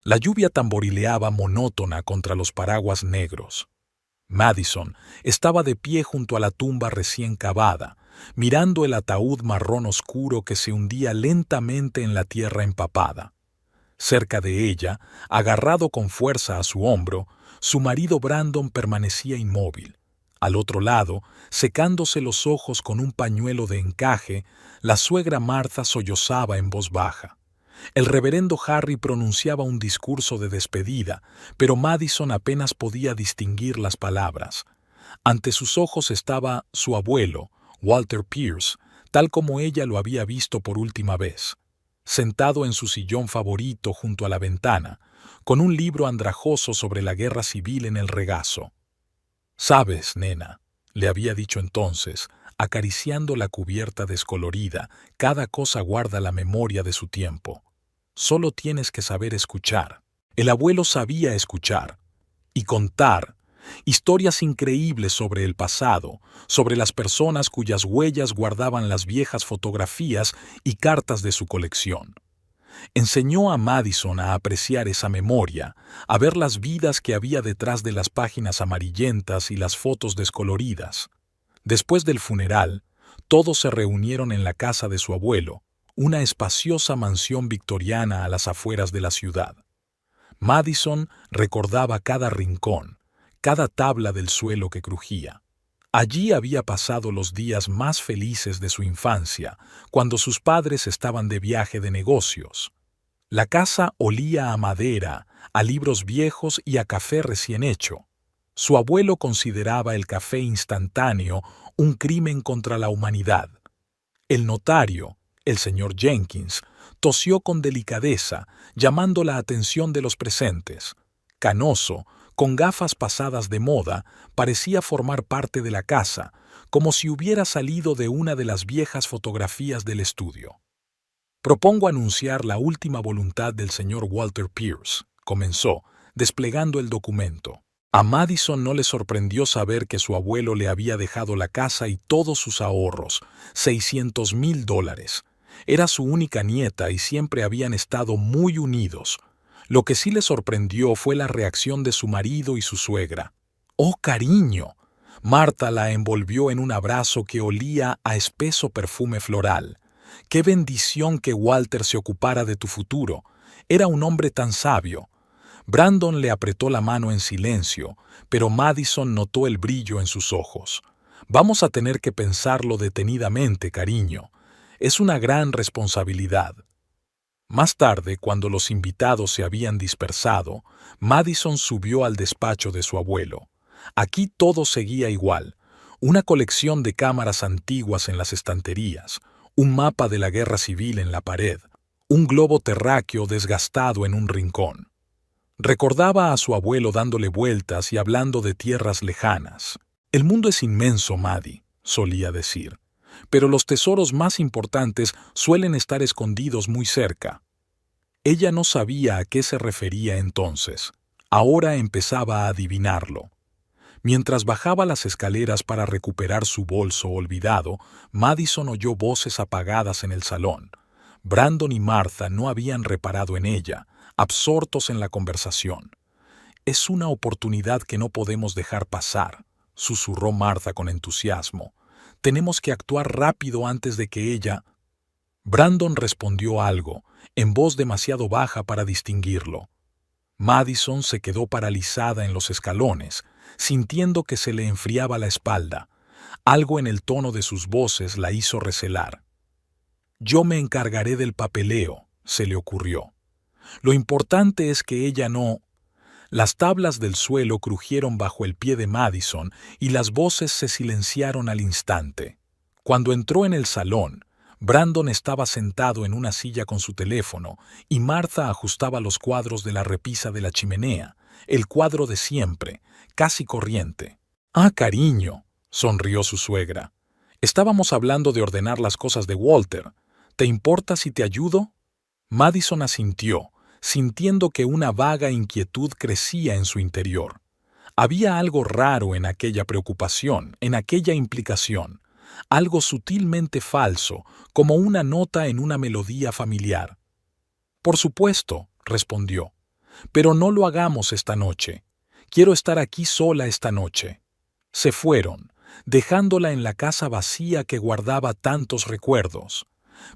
La lluvia tamborileaba monótona contra los paraguas negros. Madison estaba de pie junto a la tumba recién cavada, mirando el ataúd marrón oscuro que se hundía lentamente en la tierra empapada. Cerca de ella, agarrado con fuerza a su hombro, su marido Brandon permanecía inmóvil. Al otro lado, secándose los ojos con un pañuelo de encaje, la suegra Martha sollozaba en voz baja. El reverendo Harry pronunciaba un discurso de despedida, pero Madison apenas podía distinguir las palabras. Ante sus ojos estaba su abuelo, Walter Pierce, tal como ella lo había visto por última vez, sentado en su sillón favorito junto a la ventana, con un libro andrajoso sobre la guerra civil en el regazo. «Sabes, nena», le había dicho entonces, acariciando la cubierta descolorida, «cada cosa guarda la memoria de su tiempo. Solo tienes que saber escuchar». El abuelo sabía escuchar y contar historias increíbles sobre el pasado, sobre las personas cuyas huellas guardaban las viejas fotografías y cartas de su colección. Enseñó a Madison a apreciar esa memoria, a ver las vidas que había detrás de las páginas amarillentas y las fotos descoloridas. Después del funeral, todos se reunieron en la casa de su abuelo, una espaciosa mansión victoriana a las afueras de la ciudad. Madison recordaba cada rincón, cada tabla del suelo que crujía. Allí había pasado los días más felices de su infancia, cuando sus padres estaban de viaje de negocios. La casa olía a madera, a libros viejos y a café recién hecho. Su abuelo consideraba el café instantáneo un crimen contra la humanidad. El notario, el señor Jenkins, tosió con delicadeza, llamando la atención de los presentes. Canoso, con gafas pasadas de moda, parecía formar parte de la casa, como si hubiera salido de una de las viejas fotografías del estudio. «Propongo anunciar la última voluntad del señor Walter Pierce», comenzó, desplegando el documento. A Madison no le sorprendió saber que su abuelo le había dejado la casa y todos sus ahorros, $600,000. Era su única nieta y siempre habían estado muy unidos. Lo que sí le sorprendió fue la reacción de su marido y su suegra. «¡Oh, cariño!». Martha la envolvió en un abrazo que olía a espeso perfume floral. «¡Qué bendición que Walter se ocupara de tu futuro! Era un hombre tan sabio». Brandon le apretó la mano en silencio, pero Madison notó el brillo en sus ojos. «Vamos a tener que pensarlo detenidamente, cariño. Es una gran responsabilidad». Más tarde, cuando los invitados se habían dispersado, Madison subió al despacho de su abuelo. Aquí todo seguía igual. Una colección de cámaras antiguas en las estanterías, un mapa de la guerra civil en la pared, un globo terráqueo desgastado en un rincón. Recordaba a su abuelo dándole vueltas y hablando de tierras lejanas. «El mundo es inmenso, Maddie», solía decir, «pero los tesoros más importantes suelen estar escondidos muy cerca». Ella no sabía a qué se refería entonces. Ahora empezaba a adivinarlo. Mientras bajaba las escaleras para recuperar su bolso olvidado, Madison oyó voces apagadas en el salón. Brandon y Martha no habían reparado en ella, absortos en la conversación. «Es una oportunidad que no podemos dejar pasar», susurró Martha con entusiasmo. «Tenemos que actuar rápido antes de que ella...». Brandon respondió algo, en voz demasiado baja para distinguirlo. Madison se quedó paralizada en los escalones, sintiendo que se le enfriaba la espalda. Algo en el tono de sus voces la hizo recelar. «Yo me encargaré del papeleo», se le ocurrió. «Lo importante es que ella no...». Las tablas del suelo crujieron bajo el pie de Madison y las voces se silenciaron al instante. Cuando entró en el salón, Brandon estaba sentado en una silla con su teléfono y Martha ajustaba los cuadros de la repisa de la chimenea, el cuadro de siempre, casi corriente. «Ah, cariño», sonrió su suegra. «Estábamos hablando de ordenar las cosas de Walter. ¿Te importa si te ayudo?» Madison asintió, sintiendo que una vaga inquietud crecía en su interior. Había algo raro en aquella preocupación, en aquella implicación, algo sutilmente falso, como una nota en una melodía familiar. «Por supuesto», respondió. Pero no lo hagamos esta noche. Quiero estar aquí sola esta noche. Se fueron, dejándola en la casa vacía que guardaba tantos recuerdos.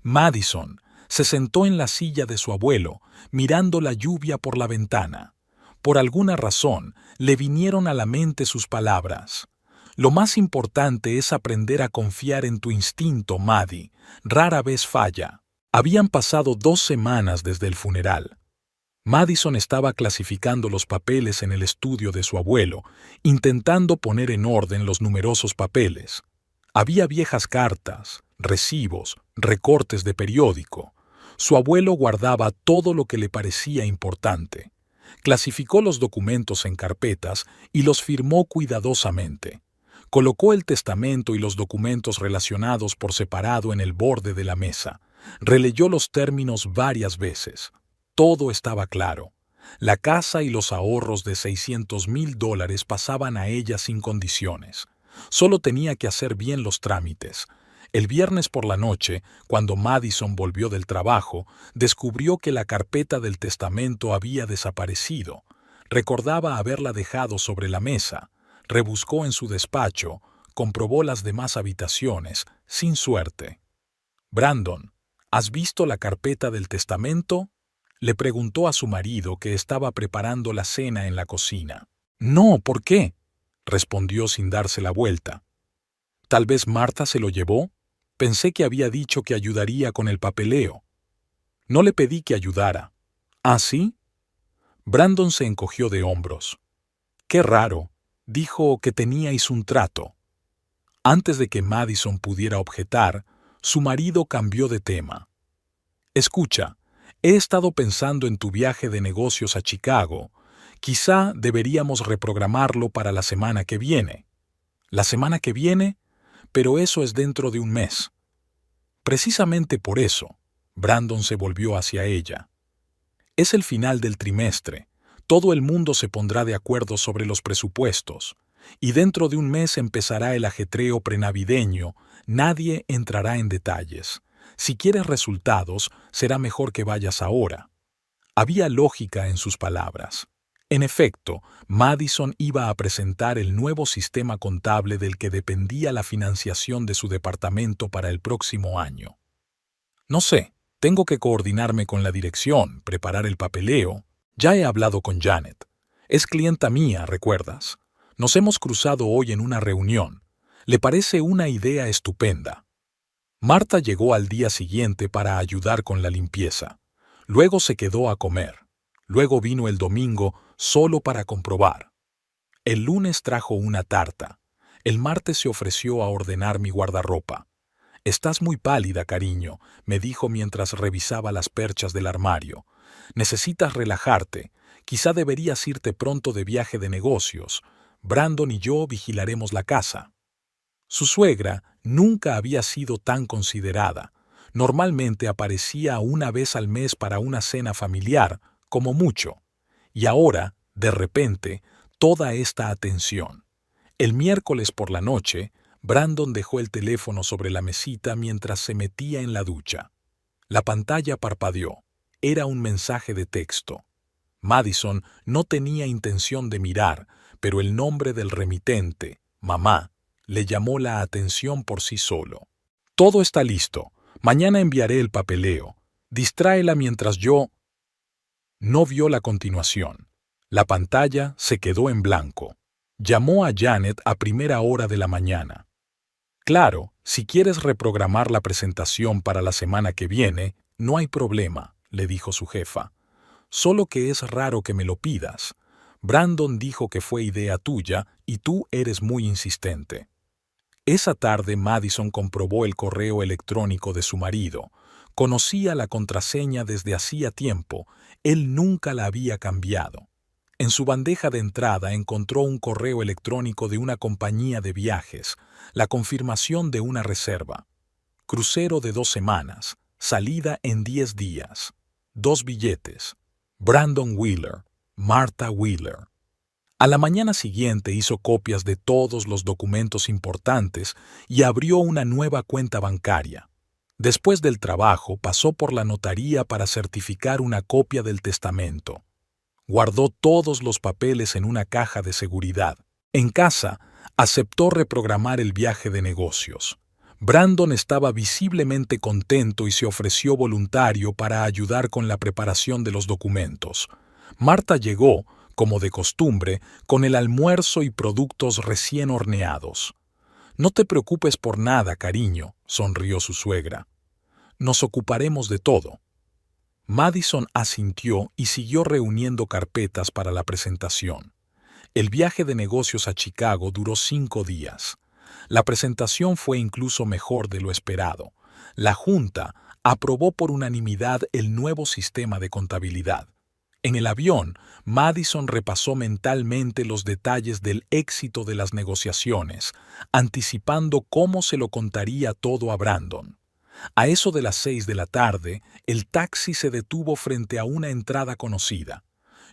Madison se sentó en la silla de su abuelo, mirando la lluvia por la ventana. Por alguna razón, le vinieron a la mente sus palabras. Lo más importante es aprender a confiar en tu instinto, Maddie. Rara vez falla. Habían pasado 2 semanas desde el funeral. Madison estaba clasificando los papeles en el estudio de su abuelo, intentando poner en orden los numerosos papeles. Había viejas cartas, recibos, recortes de periódico. Su abuelo guardaba todo lo que le parecía importante. Clasificó los documentos en carpetas y los firmó cuidadosamente. Colocó el testamento y los documentos relacionados por separado en el borde de la mesa. Releyó los términos varias veces. Todo estaba claro. La casa y los ahorros de $600,000 pasaban a ella sin condiciones. Solo tenía que hacer bien los trámites. El viernes por la noche, cuando Madison volvió del trabajo, descubrió que la carpeta del testamento había desaparecido. Recordaba haberla dejado sobre la mesa. Rebuscó en su despacho, comprobó las demás habitaciones, sin suerte. «Brandon, ¿has visto la carpeta del testamento?», le preguntó a su marido, que estaba preparando la cena en la cocina. «No, ¿por qué?», respondió sin darse la vuelta. «¿Tal vez Marta se lo llevó? Pensé que había dicho que ayudaría con el papeleo». «No le pedí que ayudara». «¿Ah, sí?». Brandon se encogió de hombros. «Qué raro. Dijo que teníais un trato». Antes de que Madison pudiera objetar, su marido cambió de tema. «Escucha, he estado pensando en tu viaje de negocios a Chicago. Quizá deberíamos reprogramarlo para la semana que viene». «¿La semana que viene? Pero eso es dentro de un mes». «Precisamente por eso». Brandon se volvió hacia ella. «Es el final del trimestre. Todo el mundo se pondrá de acuerdo sobre los presupuestos. Y dentro de un mes empezará el ajetreo prenavideño. Nadie entrará en detalles. Si quieres resultados, será mejor que vayas ahora». Había lógica en sus palabras. En efecto, Madison iba a presentar el nuevo sistema contable del que dependía la financiación de su departamento para el próximo año. «No sé, tengo que coordinarme con la dirección, preparar el papeleo. Ya he hablado con Janet. Es clienta mía, ¿recuerdas? Nos hemos cruzado hoy en una reunión. Le parece una idea estupenda». Marta llegó al día siguiente para ayudar con la limpieza. Luego se quedó a comer. Luego vino el domingo solo para comprobar. El lunes trajo una tarta. El martes se ofreció a ordenar mi guardarropa. «Estás muy pálida, cariño», me dijo mientras revisaba las perchas del armario. «Necesitas relajarte. Quizá deberías irte pronto de viaje de negocios. Brandon y yo vigilaremos la casa». Su suegra nunca había sido tan considerada. Normalmente aparecía una vez al mes para una cena familiar, como mucho. Y ahora, de repente, toda esta atención. El miércoles por la noche, Brandon dejó el teléfono sobre la mesita mientras se metía en la ducha. La pantalla parpadeó. Era un mensaje de texto. Madison no tenía intención de mirar, pero el nombre del remitente, mamá, le llamó la atención por sí solo. «Todo está listo. Mañana enviaré el papeleo. Distráela mientras yo…». No vio la continuación. La pantalla se quedó en blanco. Llamó a Janet a primera hora de la mañana. «Claro, si quieres reprogramar la presentación para la semana que viene, no hay problema», le dijo su jefa. «Solo que es raro que me lo pidas. Brandon dijo que fue idea tuya y tú eres muy insistente». Esa tarde Madison comprobó el correo electrónico de su marido. Conocía la contraseña desde hacía tiempo. Él nunca la había cambiado. En su bandeja de entrada encontró un correo electrónico de una compañía de viajes, la confirmación de una reserva. Crucero de 2 semanas, salida en 10 días. 2 billetes. Brandon Wheeler, Martha Wheeler. A la mañana siguiente hizo copias de todos los documentos importantes y abrió una nueva cuenta bancaria. Después del trabajo pasó por la notaría para certificar una copia del testamento. Guardó todos los papeles en una caja de seguridad. En casa, aceptó reprogramar el viaje de negocios. Brandon estaba visiblemente contento y se ofreció voluntario para ayudar con la preparación de los documentos. Marta llegó, como de costumbre, con el almuerzo y productos recién horneados. «No te preocupes por nada, cariño», sonrió su suegra. «Nos ocuparemos de todo». Madison asintió y siguió reuniendo carpetas para la presentación. El viaje de negocios a Chicago duró 5 días. La presentación fue incluso mejor de lo esperado. La Junta aprobó por unanimidad el nuevo sistema de contabilidad. En el avión, Madison repasó mentalmente los detalles del éxito de las negociaciones, anticipando cómo se lo contaría todo a Brandon. A eso de las 6 de la tarde, el taxi se detuvo frente a una entrada conocida.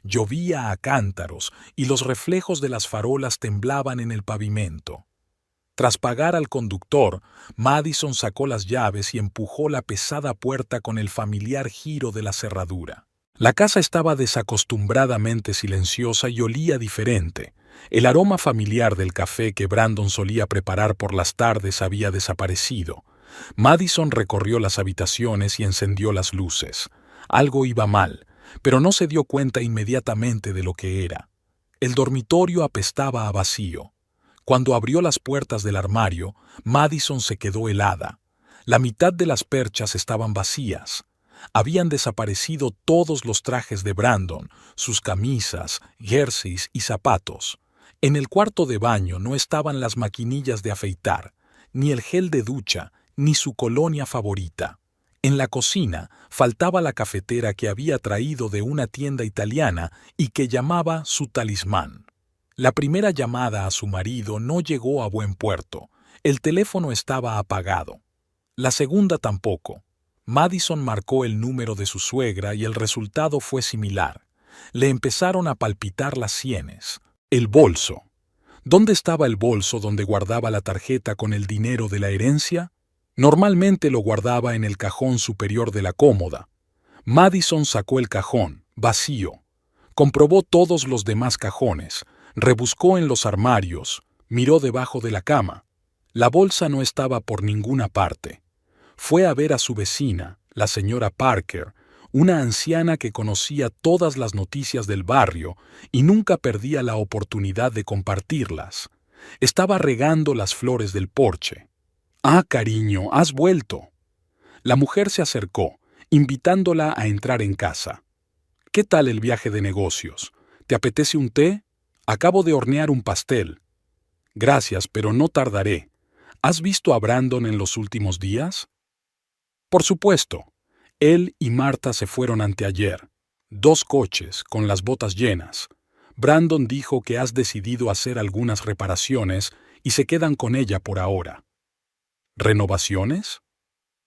Llovía a cántaros y los reflejos de las farolas temblaban en el pavimento. Tras pagar al conductor, Madison sacó las llaves y empujó la pesada puerta con el familiar giro de la cerradura. La casa estaba desacostumbradamente silenciosa y olía diferente. El aroma familiar del café que Brandon solía preparar por las tardes había desaparecido. Madison recorrió las habitaciones y encendió las luces. Algo iba mal, pero no se dio cuenta inmediatamente de lo que era. El dormitorio apestaba a vacío. Cuando abrió las puertas del armario, Madison se quedó helada. La mitad de las perchas estaban vacías. Habían desaparecido todos los trajes de Brandon, sus camisas, jerseys y zapatos. En el cuarto de baño no estaban las maquinillas de afeitar, ni el gel de ducha, ni su colonia favorita. En la cocina faltaba la cafetera que había traído de una tienda italiana y que llamaba su talismán. La primera llamada a su marido no llegó a buen puerto. El teléfono estaba apagado. La segunda tampoco. Madison marcó el número de su suegra y el resultado fue similar. Le empezaron a palpitar las sienes. El bolso. ¿Dónde estaba el bolso donde guardaba la tarjeta con el dinero de la herencia? Normalmente lo guardaba en el cajón superior de la cómoda. Madison sacó el cajón, vacío. Comprobó todos los demás cajones, rebuscó en los armarios, miró debajo de la cama. La bolsa no estaba por ninguna parte. Fue a ver a su vecina, la señora Parker, una anciana que conocía todas las noticias del barrio y nunca perdía la oportunidad de compartirlas. Estaba regando las flores del porche. «Ah, cariño, has vuelto». La mujer se acercó, invitándola a entrar en casa. «¿Qué tal el viaje de negocios? ¿Te apetece un té? Acabo de hornear un pastel». «Gracias, pero no tardaré. ¿Has visto a Brandon en los últimos días?» «Por supuesto. Él y Marta se fueron anteayer. 2 coches, con las botas llenas. Brandon dijo que has decidido hacer algunas reparaciones y se quedan con ella por ahora». «¿Renovaciones?»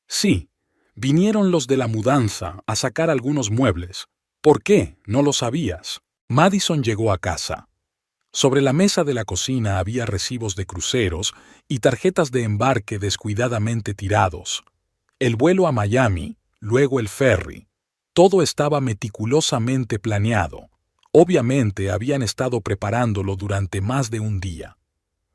«Sí. Vinieron los de la mudanza a sacar algunos muebles. ¿Por qué? ¿No lo sabías?» Madison llegó a casa. Sobre la mesa de la cocina había recibos de cruceros y tarjetas de embarque descuidadamente tirados. El vuelo a Miami, luego el ferry. Todo estaba meticulosamente planeado. Obviamente habían estado preparándolo durante más de un día.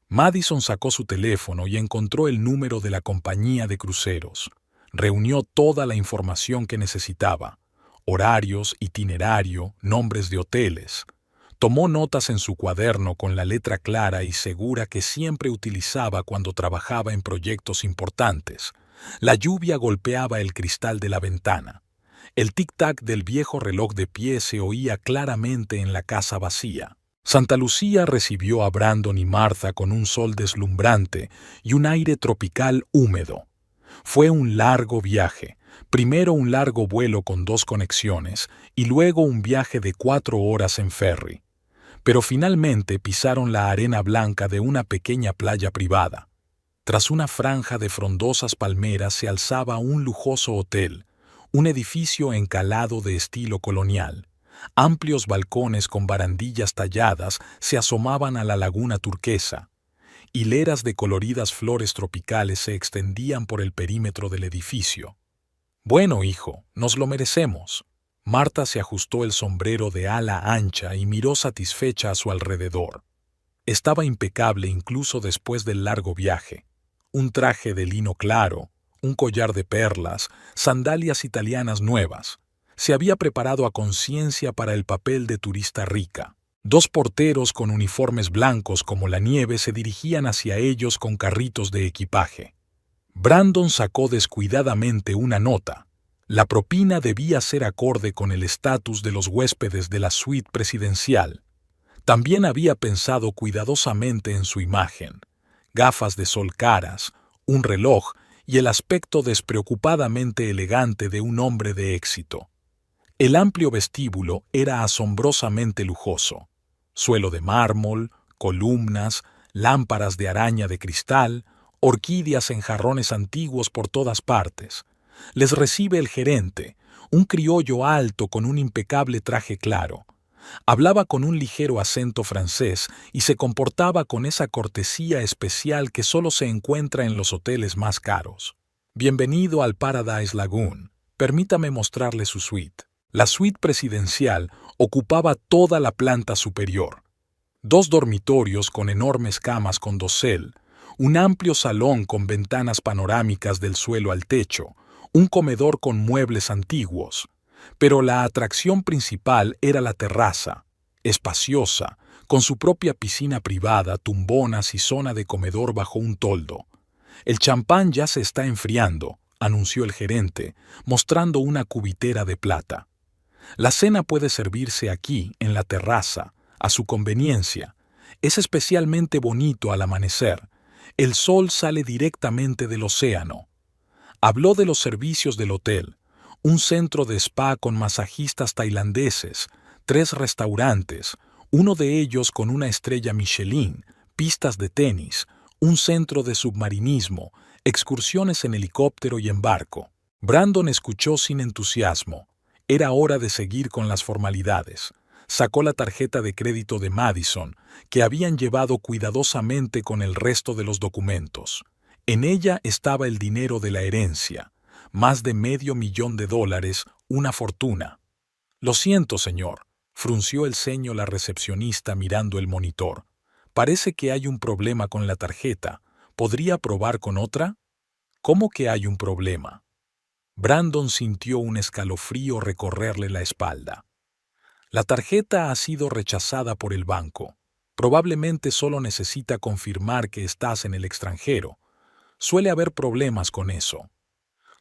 Madison sacó su teléfono y encontró el número de la compañía de cruceros. Reunió toda la información que necesitaba: horarios, itinerario, nombres de hoteles. Tomó notas en su cuaderno con la letra clara y segura que siempre utilizaba cuando trabajaba en proyectos importantes. La lluvia golpeaba el cristal de la ventana. El tic-tac del viejo reloj de pie se oía claramente en la casa vacía. Santa Lucía recibió a Brandon y Martha con un sol deslumbrante y un aire tropical húmedo. Fue un largo viaje, primero un largo vuelo con 2 conexiones y luego un viaje de 4 horas en ferry. Pero finalmente pisaron la arena blanca de una pequeña playa privada. Tras una franja de frondosas palmeras se alzaba un lujoso hotel, un edificio encalado de estilo colonial. Amplios balcones con barandillas talladas se asomaban a la laguna turquesa. Hileras de coloridas flores tropicales se extendían por el perímetro del edificio. «Bueno, hijo, nos lo merecemos». Marta se ajustó el sombrero de ala ancha y miró satisfecha a su alrededor. Estaba impecable incluso después del largo viaje. Un traje de lino claro, un collar de perlas, sandalias italianas nuevas. Se había preparado a conciencia para el papel de turista rica. Dos porteros con uniformes blancos como la nieve se dirigían hacia ellos con carritos de equipaje. Brandon sacó descuidadamente una nota. La propina debía ser acorde con el estatus de los huéspedes de la suite presidencial. También había pensado cuidadosamente en su imagen: gafas de sol caras, un reloj y el aspecto despreocupadamente elegante de un hombre de éxito. El amplio vestíbulo era asombrosamente lujoso. Suelo de mármol, columnas, lámparas de araña de cristal, orquídeas en jarrones antiguos por todas partes. Les recibe el gerente, un criollo alto con un impecable traje claro. Hablaba con un ligero acento francés y se comportaba con esa cortesía especial que solo se encuentra en los hoteles más caros. Bienvenido al Paradise Lagoon. Permítame mostrarle su suite. La suite presidencial ocupaba toda la planta superior. 2 dormitorios con enormes camas con dosel, un amplio salón con ventanas panorámicas del suelo al techo, un comedor con muebles antiguos. Pero la atracción principal era la terraza, espaciosa, con su propia piscina privada, tumbonas y zona de comedor bajo un toldo. El champán ya se está enfriando, anunció el gerente, mostrando una cubitera de plata. La cena puede servirse aquí, en la terraza, a su conveniencia. Es especialmente bonito al amanecer. El sol sale directamente del océano. Habló de los servicios del hotel: un centro de spa con masajistas tailandeses, 3 restaurantes, uno de ellos con una estrella Michelin, pistas de tenis, un centro de submarinismo, excursiones en helicóptero y en barco. Brandon escuchó sin entusiasmo. Era hora de seguir con las formalidades. Sacó la tarjeta de crédito de Madison, que habían llevado cuidadosamente con el resto de los documentos. En ella estaba el dinero de la herencia, más de $500,000, una fortuna. Lo siento, señor, frunció el ceño la recepcionista mirando el monitor. Parece que hay un problema con la tarjeta. ¿Podría probar con otra? ¿Cómo que hay un problema? Brandon sintió un escalofrío recorrerle la espalda. La tarjeta ha sido rechazada por el banco. Probablemente solo necesita confirmar que estás en el extranjero. Suele haber problemas con eso.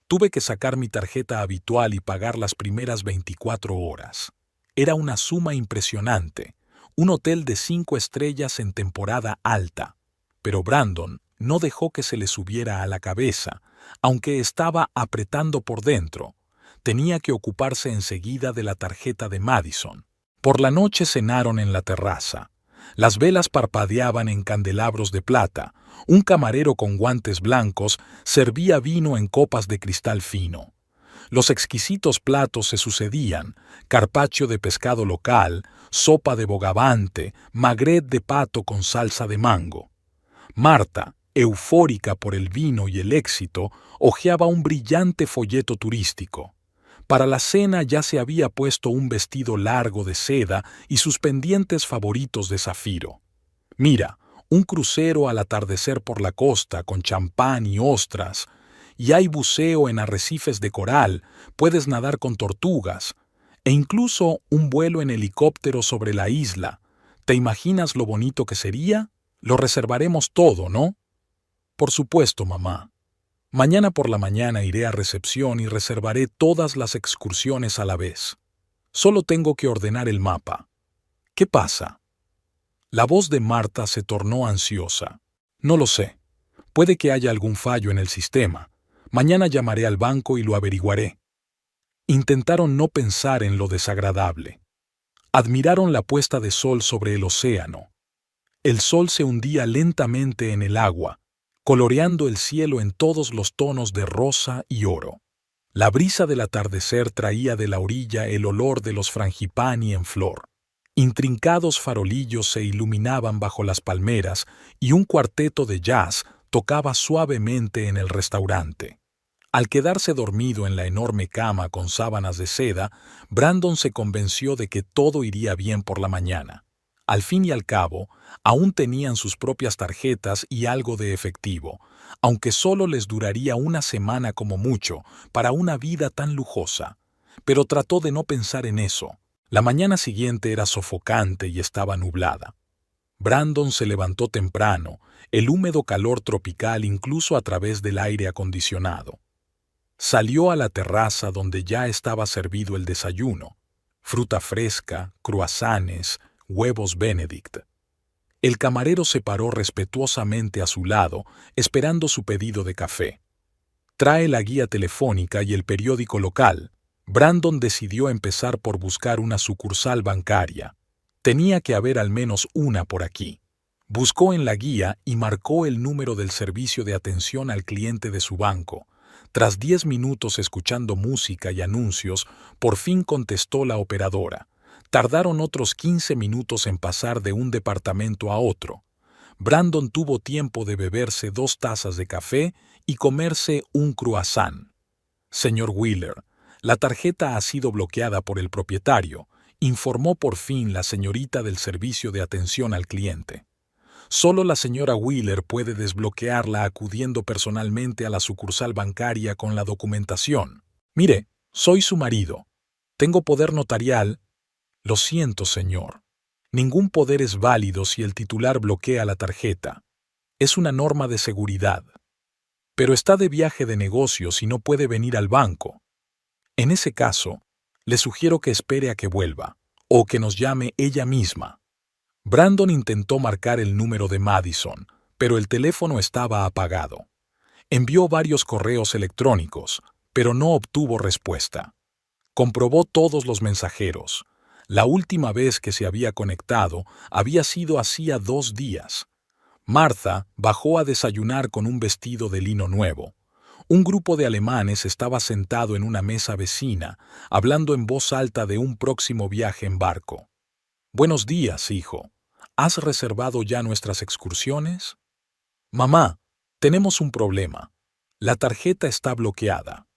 Tuve que sacar mi tarjeta habitual y pagar las primeras 24 horas. Era una suma impresionante, un hotel de 5 estrellas en temporada alta. Pero Brandon no dejó que se le subiera a la cabeza, aunque estaba apretando por dentro. Tenía que ocuparse enseguida de la tarjeta de Madison. Por la noche cenaron en la terraza. Las velas parpadeaban en candelabros de plata. Un camarero con guantes blancos servía vino en copas de cristal fino. Los exquisitos platos se sucedían: carpaccio de pescado local, sopa de bogavante, magret de pato con salsa de mango. Marta, eufórica por el vino y el éxito, hojeaba un brillante folleto turístico. Para la cena ya se había puesto un vestido largo de seda y sus pendientes favoritos de zafiro. Mira, un crucero al atardecer por la costa con champán y ostras. Y hay buceo en arrecifes de coral, puedes nadar con tortugas, e incluso un vuelo en helicóptero sobre la isla. ¿Te imaginas lo bonito que sería? Lo reservaremos todo, ¿no? Por supuesto, mamá. Mañana por la mañana iré a recepción y reservaré todas las excursiones a la vez. Solo tengo que ordenar el mapa. ¿Qué pasa? La voz de Marta se tornó ansiosa. No lo sé. Puede que haya algún fallo en el sistema. Mañana llamaré al banco y lo averiguaré. Intentaron no pensar en lo desagradable. Admiraron la puesta de sol sobre el océano. El sol se hundía lentamente en el agua, coloreando el cielo en todos los tonos de rosa y oro. La brisa del atardecer traía de la orilla el olor de los frangipani en flor. Intrincados farolillos se iluminaban bajo las palmeras y un cuarteto de jazz tocaba suavemente en el restaurante. Al quedarse dormido en la enorme cama con sábanas de seda, Brandon se convenció de que todo iría bien por la mañana. Al fin y al cabo, aún tenían sus propias tarjetas y algo de efectivo, aunque solo les duraría una semana como mucho para una vida tan lujosa. Pero trató de no pensar en eso. La mañana siguiente era sofocante y estaba nublada. Brandon se levantó temprano, el húmedo calor tropical incluso a través del aire acondicionado. Salió a la terraza donde ya estaba servido el desayuno: fruta fresca, croissants, huevos Benedict. El camarero se paró respetuosamente a su lado, esperando su pedido de café. Trae la guía telefónica y el periódico local. Brandon decidió empezar por buscar una sucursal bancaria. Tenía que haber al menos una por aquí. Buscó en la guía y marcó el número del servicio de atención al cliente de su banco. Tras 10 minutos escuchando música y anuncios, por fin contestó la operadora. Tardaron otros 15 minutos en pasar de un departamento a otro. Brandon tuvo tiempo de beberse 2 tazas de café y comerse un croissant. Señor Wheeler, la tarjeta ha sido bloqueada por el propietario, informó por fin la señorita del servicio de atención al cliente. Solo la señora Wheeler puede desbloquearla acudiendo personalmente a la sucursal bancaria con la documentación. Mire, soy su marido. Tengo poder notarial. Lo siento, señor. Ningún poder es válido si el titular bloquea la tarjeta. Es una norma de seguridad. Pero está de viaje de negocios y no puede venir al banco. En ese caso, le sugiero que espere a que vuelva, o que nos llame ella misma. Brandon intentó marcar el número de Madison, pero el teléfono estaba apagado. Envió varios correos electrónicos, pero no obtuvo respuesta. Comprobó todos los mensajeros. La última vez que se había conectado había sido hacía 2 días. Martha bajó a desayunar con un vestido de lino nuevo. Un grupo de alemanes estaba sentado en una mesa vecina, hablando en voz alta de un próximo viaje en barco. «Buenos días, hijo. ¿Has reservado ya nuestras excursiones?» «Mamá, tenemos un problema. La tarjeta está bloqueada».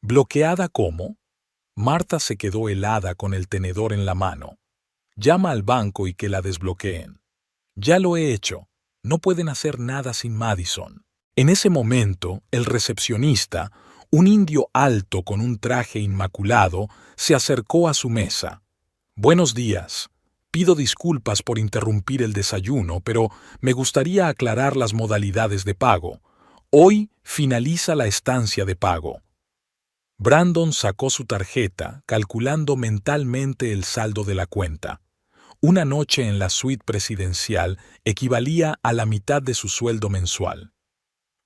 «¿Bloqueada cómo?» Martha se quedó helada con el tenedor en la mano. «Llama al banco y que la desbloqueen». «Ya lo he hecho. No pueden hacer nada sin Madison». En ese momento, el recepcionista, un indio alto con un traje inmaculado, se acercó a su mesa. «Buenos días. Pido disculpas por interrumpir el desayuno, pero me gustaría aclarar las modalidades de pago. Hoy finaliza la estancia de pago». Brandon sacó su tarjeta, calculando mentalmente el saldo de la cuenta. Una noche en la suite presidencial equivalía a la mitad de su sueldo mensual.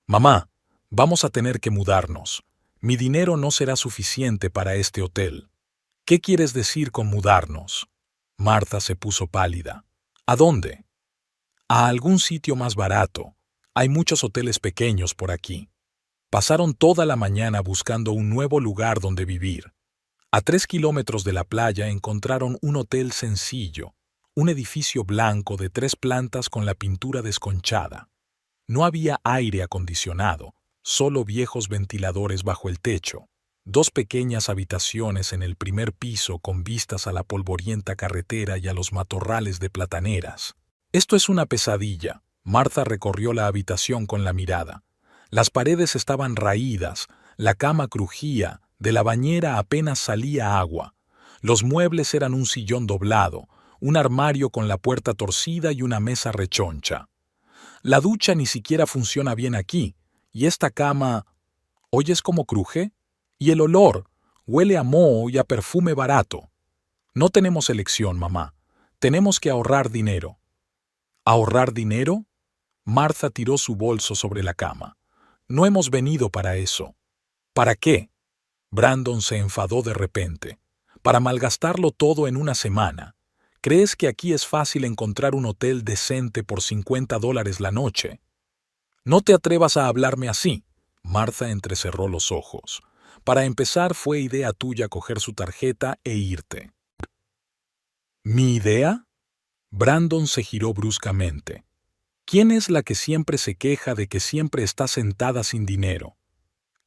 «Mamá, vamos a tener que mudarnos. Mi dinero no será suficiente para este hotel». «¿Qué quieres decir con mudarnos?» Martha se puso pálida. «¿A dónde?» «A algún sitio más barato. Hay muchos hoteles pequeños por aquí». Pasaron toda la mañana buscando un nuevo lugar donde vivir. A 3 kilómetros de la playa encontraron un hotel sencillo, un edificio blanco de 3 plantas con la pintura desconchada. No había aire acondicionado, solo viejos ventiladores bajo el techo. 2 pequeñas habitaciones en el primer piso con vistas a la polvorienta carretera y a los matorrales de plataneras. «Esto es una pesadilla». Martha recorrió la habitación con la mirada. Las paredes estaban raídas, la cama crujía, de la bañera apenas salía agua. Los muebles eran un sillón doblado, un armario con la puerta torcida y una mesa rechoncha. «La ducha ni siquiera funciona bien aquí, y esta cama... ¿Oyes cómo cruje? Y el olor, huele a moho y a perfume barato. No tenemos elección, mamá. Tenemos que ahorrar dinero». «¿Ahorrar dinero?» Martha tiró su bolso sobre la cama. «No hemos venido para eso». «¿Para qué?» Brandon se enfadó de repente. «Para malgastarlo todo en una semana. ¿Crees que aquí es fácil encontrar un hotel decente por $50 la noche?» «No te atrevas a hablarme así». Martha entrecerró los ojos. «Para empezar, fue idea tuya coger su tarjeta e irte». «¿Mi idea?» Brandon se giró bruscamente. «¿Quién es la que siempre se queja de que siempre está sentada sin dinero?»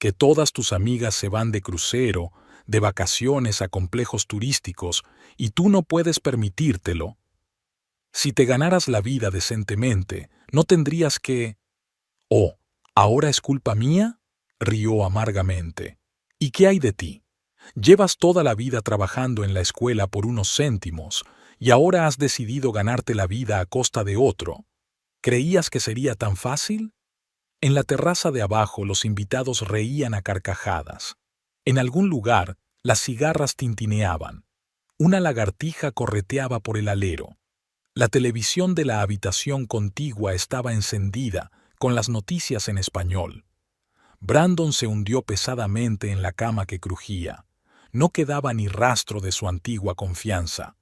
que todas tus amigas se van de crucero, de vacaciones a complejos turísticos, y tú no puedes permitírtelo. Si te ganaras la vida decentemente, no tendrías que... Oh, ¿ahora es culpa mía? Rió amargamente. ¿Y qué hay de ti? Llevas toda la vida trabajando en la escuela por unos céntimos, y ahora has decidido ganarte la vida a costa de otro. ¿Creías que sería tan fácil? En la terraza de abajo los invitados reían a carcajadas. En algún lugar, las cigarras tintineaban. Una lagartija correteaba por el alero. La televisión de la habitación contigua estaba encendida, con las noticias en español. Brandon se hundió pesadamente en la cama que crujía. No quedaba ni rastro de su antigua confianza.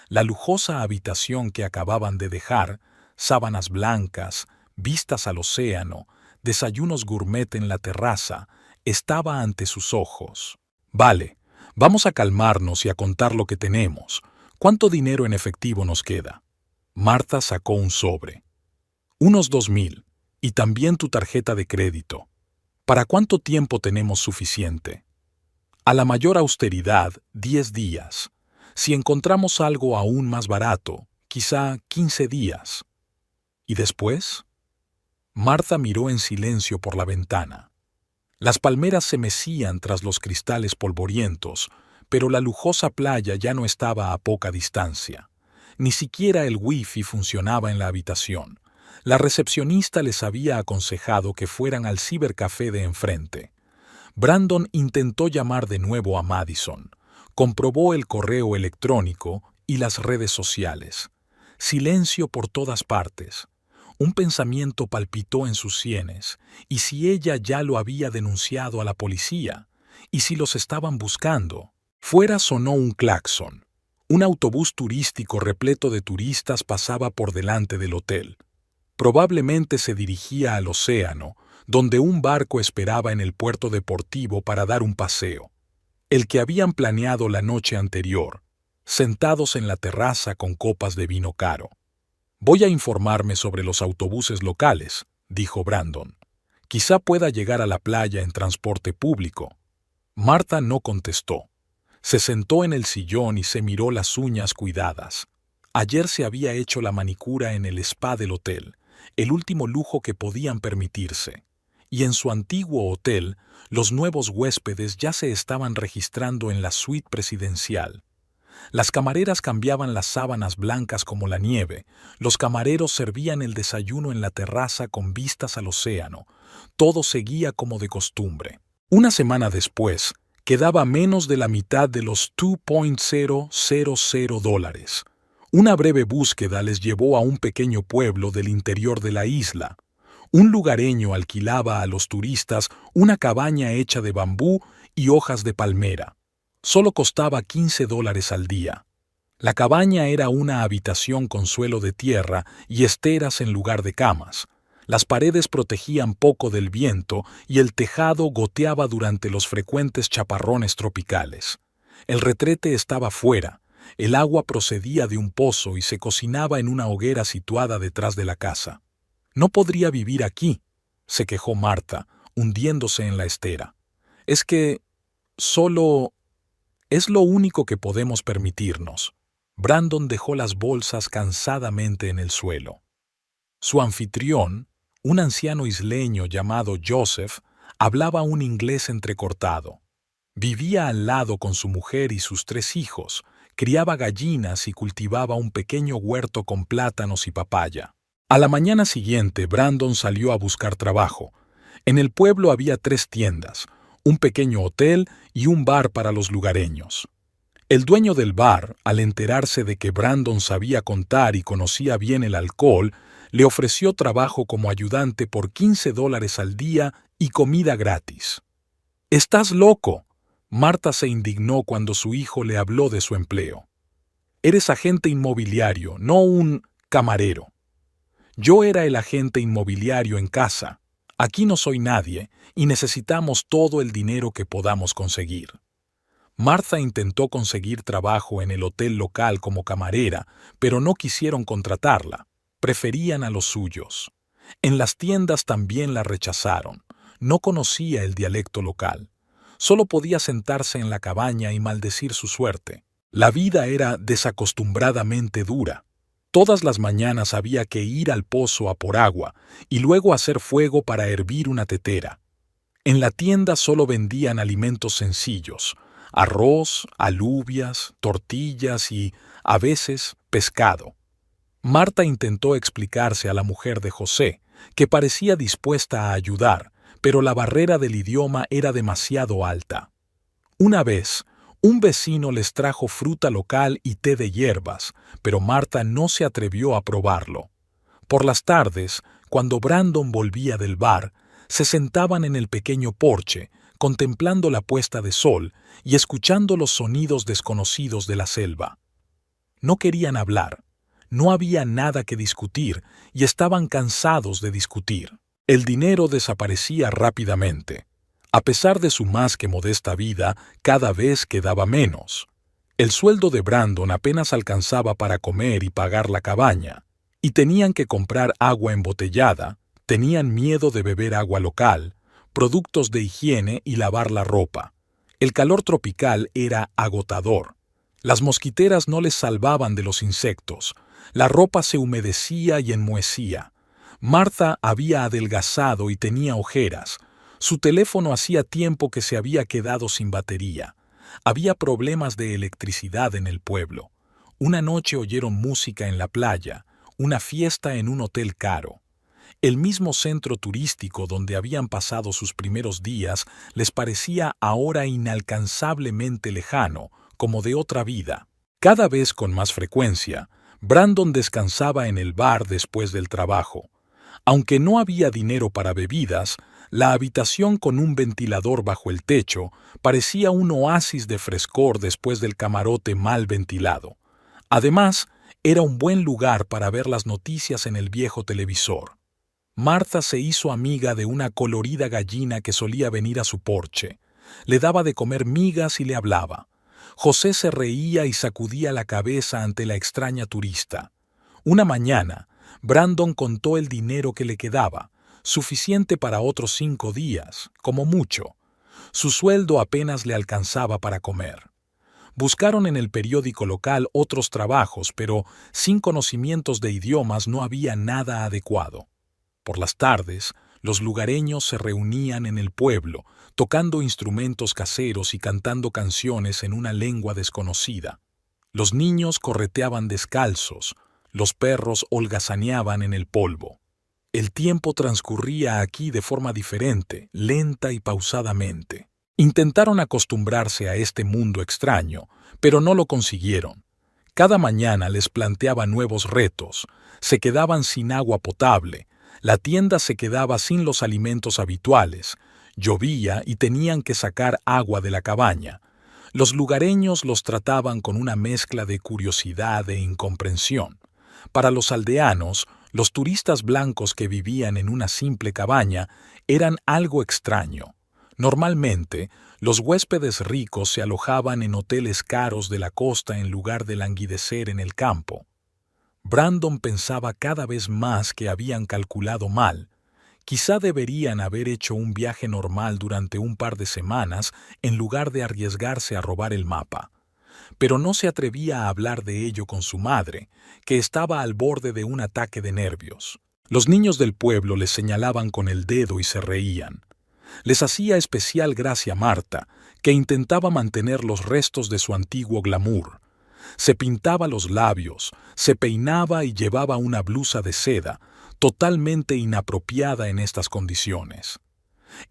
La lujosa habitación que acababan de dejar, sábanas blancas, vistas al océano, desayunos gourmet en la terraza, estaba ante sus ojos. Vale, vamos a calmarnos y a contar lo que tenemos. ¿Cuánto dinero en efectivo nos queda? Marta sacó un sobre. Unos 2,000, y también tu tarjeta de crédito. ¿Para cuánto tiempo tenemos suficiente? A la mayor austeridad, 10 días. Si encontramos algo aún más barato, quizá 15 días. ¿Y después? Marta miró en silencio por la ventana. Las palmeras se mecían tras los cristales polvorientos, pero la lujosa playa ya no estaba a poca distancia. Ni siquiera el wifi funcionaba en la habitación. La recepcionista les había aconsejado que fueran al cibercafé de enfrente. Brandon intentó llamar de nuevo a Madison. Comprobó el correo electrónico y las redes sociales. Silencio por todas partes. Un pensamiento palpitó en sus sienes. ¿Y si ella ya lo había denunciado a la policía? ¿Y si los estaban buscando? Fuera sonó un claxon. Un autobús turístico repleto de turistas pasaba por delante del hotel. Probablemente se dirigía al océano, donde un barco esperaba en el puerto deportivo para dar un paseo. El que habían planeado la noche anterior, sentados en la terraza con copas de vino caro. Voy a informarme sobre los autobuses locales, dijo Brandon. Quizá pueda llegar a la playa en transporte público. Marta no contestó. Se sentó en el sillón y se miró las uñas cuidadas. Ayer se había hecho la manicura en el spa del hotel, el último lujo que podían permitirse. Y en su antiguo hotel, los nuevos huéspedes ya se estaban registrando en la suite presidencial. Las camareras cambiaban las sábanas blancas como la nieve, los camareros servían el desayuno en la terraza con vistas al océano. Todo seguía como de costumbre. Una semana después, quedaba menos de la mitad de los $2,000. Una breve búsqueda les llevó a un pequeño pueblo del interior de la isla. Un lugareño alquilaba a los turistas una cabaña hecha de bambú y hojas de palmera. Solo costaba $15 al día. La cabaña era una habitación con suelo de tierra y esteras en lugar de camas. Las paredes protegían poco del viento y el tejado goteaba durante los frecuentes chaparrones tropicales. El retrete estaba fuera. El agua procedía de un pozo y se cocinaba en una hoguera situada detrás de la casa. No podría vivir aquí, se quejó Marta, hundiéndose en la estera. Es que solo... es lo único que podemos permitirnos. Brandon dejó las bolsas cansadamente en el suelo. Su anfitrión, un anciano isleño llamado Joseph, hablaba un inglés entrecortado. Vivía al lado con su mujer y sus 3 hijos, criaba gallinas y cultivaba un pequeño huerto con plátanos y papaya. A la mañana siguiente, Brandon salió a buscar trabajo. En el pueblo había 3 tiendas, un pequeño hotel y un bar para los lugareños. El dueño del bar, al enterarse de que Brandon sabía contar y conocía bien el alcohol, le ofreció trabajo como ayudante por $15 al día y comida gratis. «¡Estás loco!», Marta se indignó cuando su hijo le habló de su empleo. «Eres agente inmobiliario, no un camarero». Yo era el agente inmobiliario en casa. Aquí no soy nadie y necesitamos todo el dinero que podamos conseguir. Martha intentó conseguir trabajo en el hotel local como camarera, pero no quisieron contratarla. Preferían a los suyos. En las tiendas también la rechazaron. no conocía el dialecto local. Solo podía sentarse en la cabaña y maldecir su suerte. La vida era desacostumbradamente dura. Todas las mañanas había que ir al pozo a por agua y luego hacer fuego para hervir una tetera. En la tienda solo vendían alimentos sencillos: arroz, alubias, tortillas y, a veces, pescado. Marta intentó explicarse a la mujer de José, que parecía dispuesta a ayudar, pero la barrera del idioma era demasiado alta. Una vez, un vecino les trajo fruta local y té de hierbas, pero Marta no se atrevió a probarlo. Por las tardes, cuando Brandon volvía del bar, se sentaban en el pequeño porche, contemplando la puesta de sol y escuchando los sonidos desconocidos de la selva. No querían hablar, no había nada que discutir y estaban cansados de discutir. El dinero desaparecía rápidamente. A pesar de su más que modesta vida, cada vez quedaba menos. El sueldo de Brandon apenas alcanzaba para comer y pagar la cabaña, y tenían que comprar agua embotellada, tenían miedo de beber agua local, productos de higiene y lavar la ropa. El calor tropical era agotador. Las mosquiteras no les salvaban de los insectos. La ropa se humedecía y enmohecía. Marta había adelgazado y tenía ojeras. Su teléfono hacía tiempo que se había quedado sin batería. Había problemas de electricidad en el pueblo. Una noche oyeron música en la playa, una fiesta en un hotel caro. El mismo centro turístico donde habían pasado sus primeros días les parecía ahora inalcanzablemente lejano, como de otra vida. Cada vez con más frecuencia, Brandon descansaba en el bar después del trabajo. Aunque no había dinero para bebidas, la habitación con un ventilador bajo el techo parecía un oasis de frescor después del camarote mal ventilado. Además, era un buen lugar para ver las noticias en el viejo televisor. Marta se hizo amiga de una colorida gallina que solía venir a su porche. Le daba de comer migas y le hablaba. José se reía y sacudía la cabeza ante la extraña turista. Una mañana, Brandon contó el dinero que le quedaba, suficiente para otros 5 días, como mucho. Su sueldo apenas le alcanzaba para comer. Buscaron en el periódico local otros trabajos, pero sin conocimientos de idiomas no había nada adecuado. Por las tardes, los lugareños se reunían en el pueblo, tocando instrumentos caseros y cantando canciones en una lengua desconocida. Los niños correteaban descalzos, los perros holgazaneaban en el polvo. El tiempo transcurría aquí de forma diferente, lenta y pausadamente. Intentaron acostumbrarse a este mundo extraño, pero no lo consiguieron. Cada mañana les planteaba nuevos retos, se quedaban sin agua potable, la tienda se quedaba sin los alimentos habituales, llovía y tenían que sacar agua de la cabaña. Los lugareños los trataban con una mezcla de curiosidad e incomprensión. Para los aldeanos, los turistas blancos que vivían en una simple cabaña eran algo extraño. Normalmente, los huéspedes ricos se alojaban en hoteles caros de la costa en lugar de languidecer en el campo. Brandon pensaba cada vez más que habían calculado mal. Quizá deberían haber hecho un viaje normal durante un par de semanas en lugar de arriesgarse a robar el mapa. Pero no se atrevía a hablar de ello con su madre, que estaba al borde de un ataque de nervios. Los niños del pueblo les señalaban con el dedo y se reían. Les hacía especial gracia Marta, que intentaba mantener los restos de su antiguo glamour. Se pintaba los labios, se peinaba y llevaba una blusa de seda, totalmente inapropiada en estas condiciones.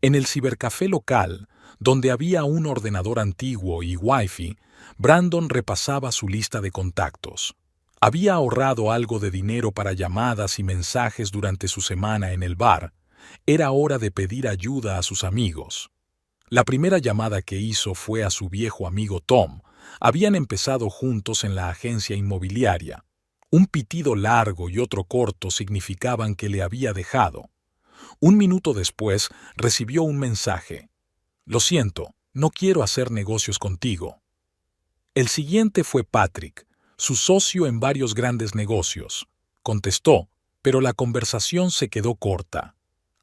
En el cibercafé local, donde había un ordenador antiguo y wifi, Brandon repasaba su lista de contactos. Había ahorrado algo de dinero para llamadas y mensajes durante su semana en el bar. Era hora de pedir ayuda a sus amigos. La primera llamada que hizo fue a su viejo amigo Tom. Habían empezado juntos en la agencia inmobiliaria. Un pitido largo y otro corto significaban que le había dejado. Un minuto después recibió un mensaje. «Lo siento, no quiero hacer negocios contigo». El siguiente fue Patrick, su socio en varios grandes negocios. Contestó, pero la conversación se quedó corta.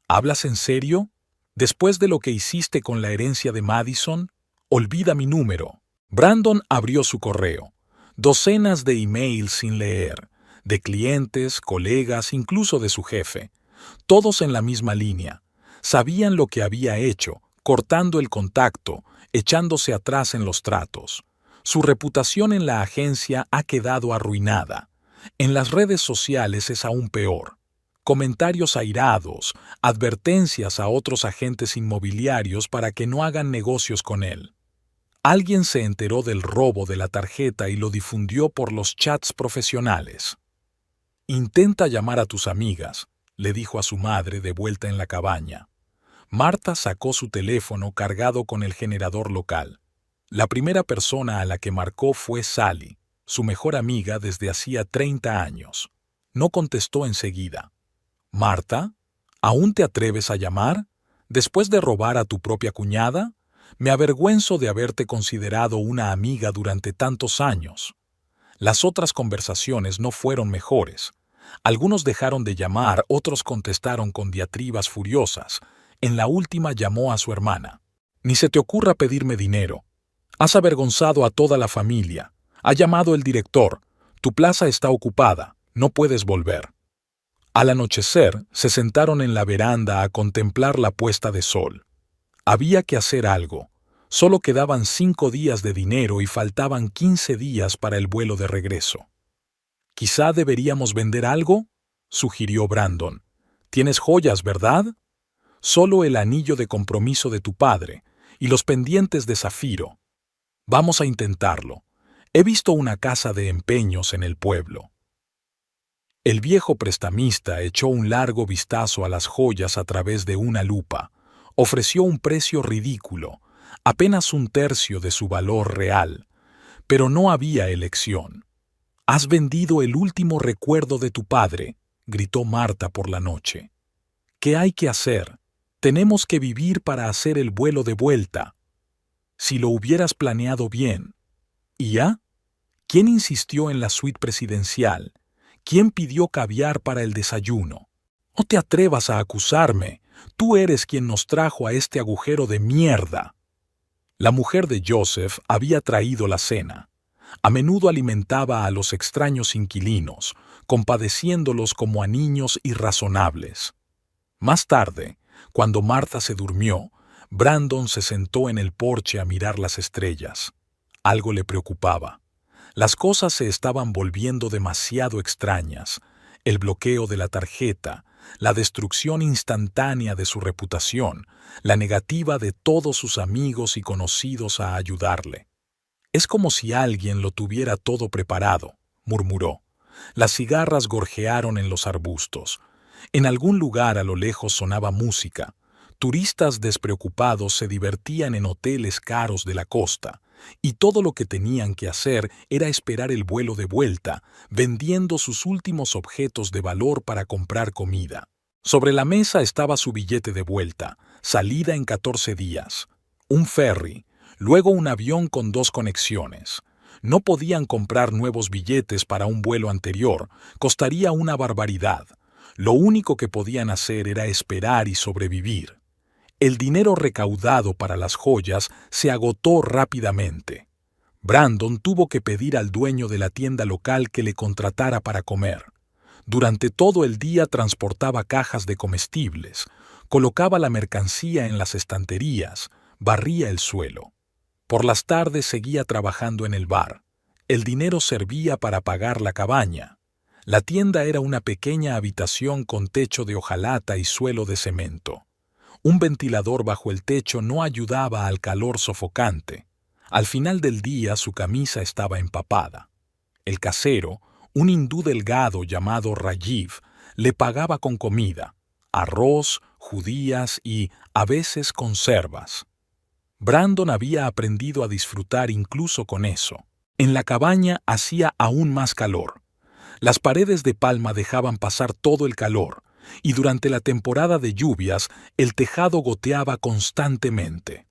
«¿Hablas en serio?» Después de lo que hiciste con la herencia de Madison, olvida mi número. Brandon abrió su correo. Docenas de emails sin leer, de clientes, colegas, incluso de su jefe. Todos en la misma línea. Sabían lo que había hecho, cortando el contacto, echándose atrás en los tratos. Su reputación en la agencia ha quedado arruinada. En las redes sociales es aún peor. Comentarios airados, advertencias a otros agentes inmobiliarios para que no hagan negocios con él. Alguien se enteró del robo de la tarjeta y lo difundió por los chats profesionales. Intenta llamar a tus amigas, le dijo a su madre de vuelta en la cabaña. Marta sacó su teléfono cargado con el generador local. La primera persona a la que marcó fue Sally, su mejor amiga desde hacía 30 años. No contestó enseguida. «Marta, ¿aún te atreves a llamar? ¿Después de robar a tu propia cuñada? Me avergüenzo de haberte considerado una amiga durante tantos años». Las otras conversaciones no fueron mejores. Algunos dejaron de llamar, otros contestaron con diatribas furiosas. En la última llamó a su hermana. «Ni se te ocurra pedirme dinero. Has avergonzado a toda la familia. Ha llamado el director. Tu plaza está ocupada. No puedes volver». Al anochecer, se sentaron en la veranda a contemplar la puesta de sol. Había que hacer algo. Solo quedaban 5 días de dinero y faltaban 15 días para el vuelo de regreso. «Quizá deberíamos vender algo», sugirió Brandon. «Tienes joyas, ¿verdad? Solo el anillo de compromiso de tu padre y los pendientes de zafiro. Vamos a intentarlo. He visto una casa de empeños en el pueblo». El viejo prestamista echó un largo vistazo a las joyas a través de una lupa. Ofreció un precio ridículo, apenas 1/3 de su valor real. Pero no había elección. «Has vendido el último recuerdo de tu padre», gritó Marta por la noche. «¿Qué hay que hacer? Tenemos que vivir para hacer el vuelo de vuelta. Si lo hubieras planeado bien». ¿Y ya? ¿Quién insistió en la suite presidencial? ¿Quién pidió caviar para el desayuno? No te atrevas a acusarme. Tú eres quien nos trajo a este agujero de mierda. La mujer de Joseph había traído la cena. A menudo alimentaba a los extraños inquilinos, compadeciéndolos como a niños irrazonables. Más tarde, cuando Marta se durmió, Brandon se sentó en el porche a mirar las estrellas. Algo le preocupaba. Las cosas se estaban volviendo demasiado extrañas. El bloqueo de la tarjeta, la destrucción instantánea de su reputación, la negativa de todos sus amigos y conocidos a ayudarle. «Es como si alguien lo tuviera todo preparado», murmuró. Las cigarras gorjearon en los arbustos. En algún lugar a lo lejos sonaba música. Turistas despreocupados se divertían en hoteles caros de la costa, y todo lo que tenían que hacer era esperar el vuelo de vuelta, vendiendo sus últimos objetos de valor para comprar comida. Sobre la mesa estaba su billete de vuelta, salida en 14 días. Un ferry, luego un avión con 2 conexiones. No podían comprar nuevos billetes para un vuelo anterior, costaría una barbaridad. Lo único que podían hacer era esperar y sobrevivir. El dinero recaudado para las joyas se agotó rápidamente. Brandon tuvo que pedir al dueño de la tienda local que le contratara para comer. Durante todo el día transportaba cajas de comestibles, colocaba la mercancía en las estanterías, barría el suelo. Por las tardes seguía trabajando en el bar. El dinero servía para pagar la cabaña. La tienda era una pequeña habitación con techo de hojalata y suelo de cemento. Un ventilador bajo el techo no ayudaba al calor sofocante. Al final del día su camisa estaba empapada. El casero, un hindú delgado llamado Rajiv, le pagaba con comida, arroz, judías y, a veces, conservas. Brandon había aprendido a disfrutar incluso con eso. En la cabaña hacía aún más calor. Las paredes de palma dejaban pasar todo el calor, y durante la temporada de lluvias el tejado goteaba constantemente.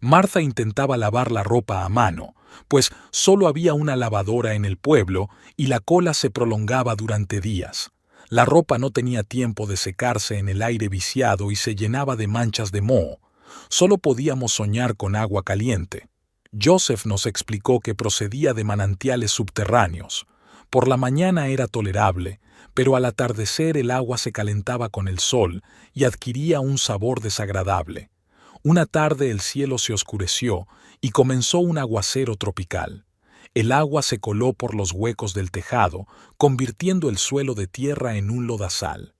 Martha intentaba lavar la ropa a mano, pues solo había una lavadora en el pueblo y la cola se prolongaba durante días. La ropa no tenía tiempo de secarse en el aire viciado y se llenaba de manchas de moho. Solo podíamos soñar con agua caliente. Joseph nos explicó que procedía de manantiales subterráneos. Por la mañana era tolerable, pero al atardecer el agua se calentaba con el sol y adquiría un sabor desagradable. Una tarde el cielo se oscureció y comenzó un aguacero tropical. El agua se coló por los huecos del tejado, convirtiendo el suelo de tierra en un lodazal.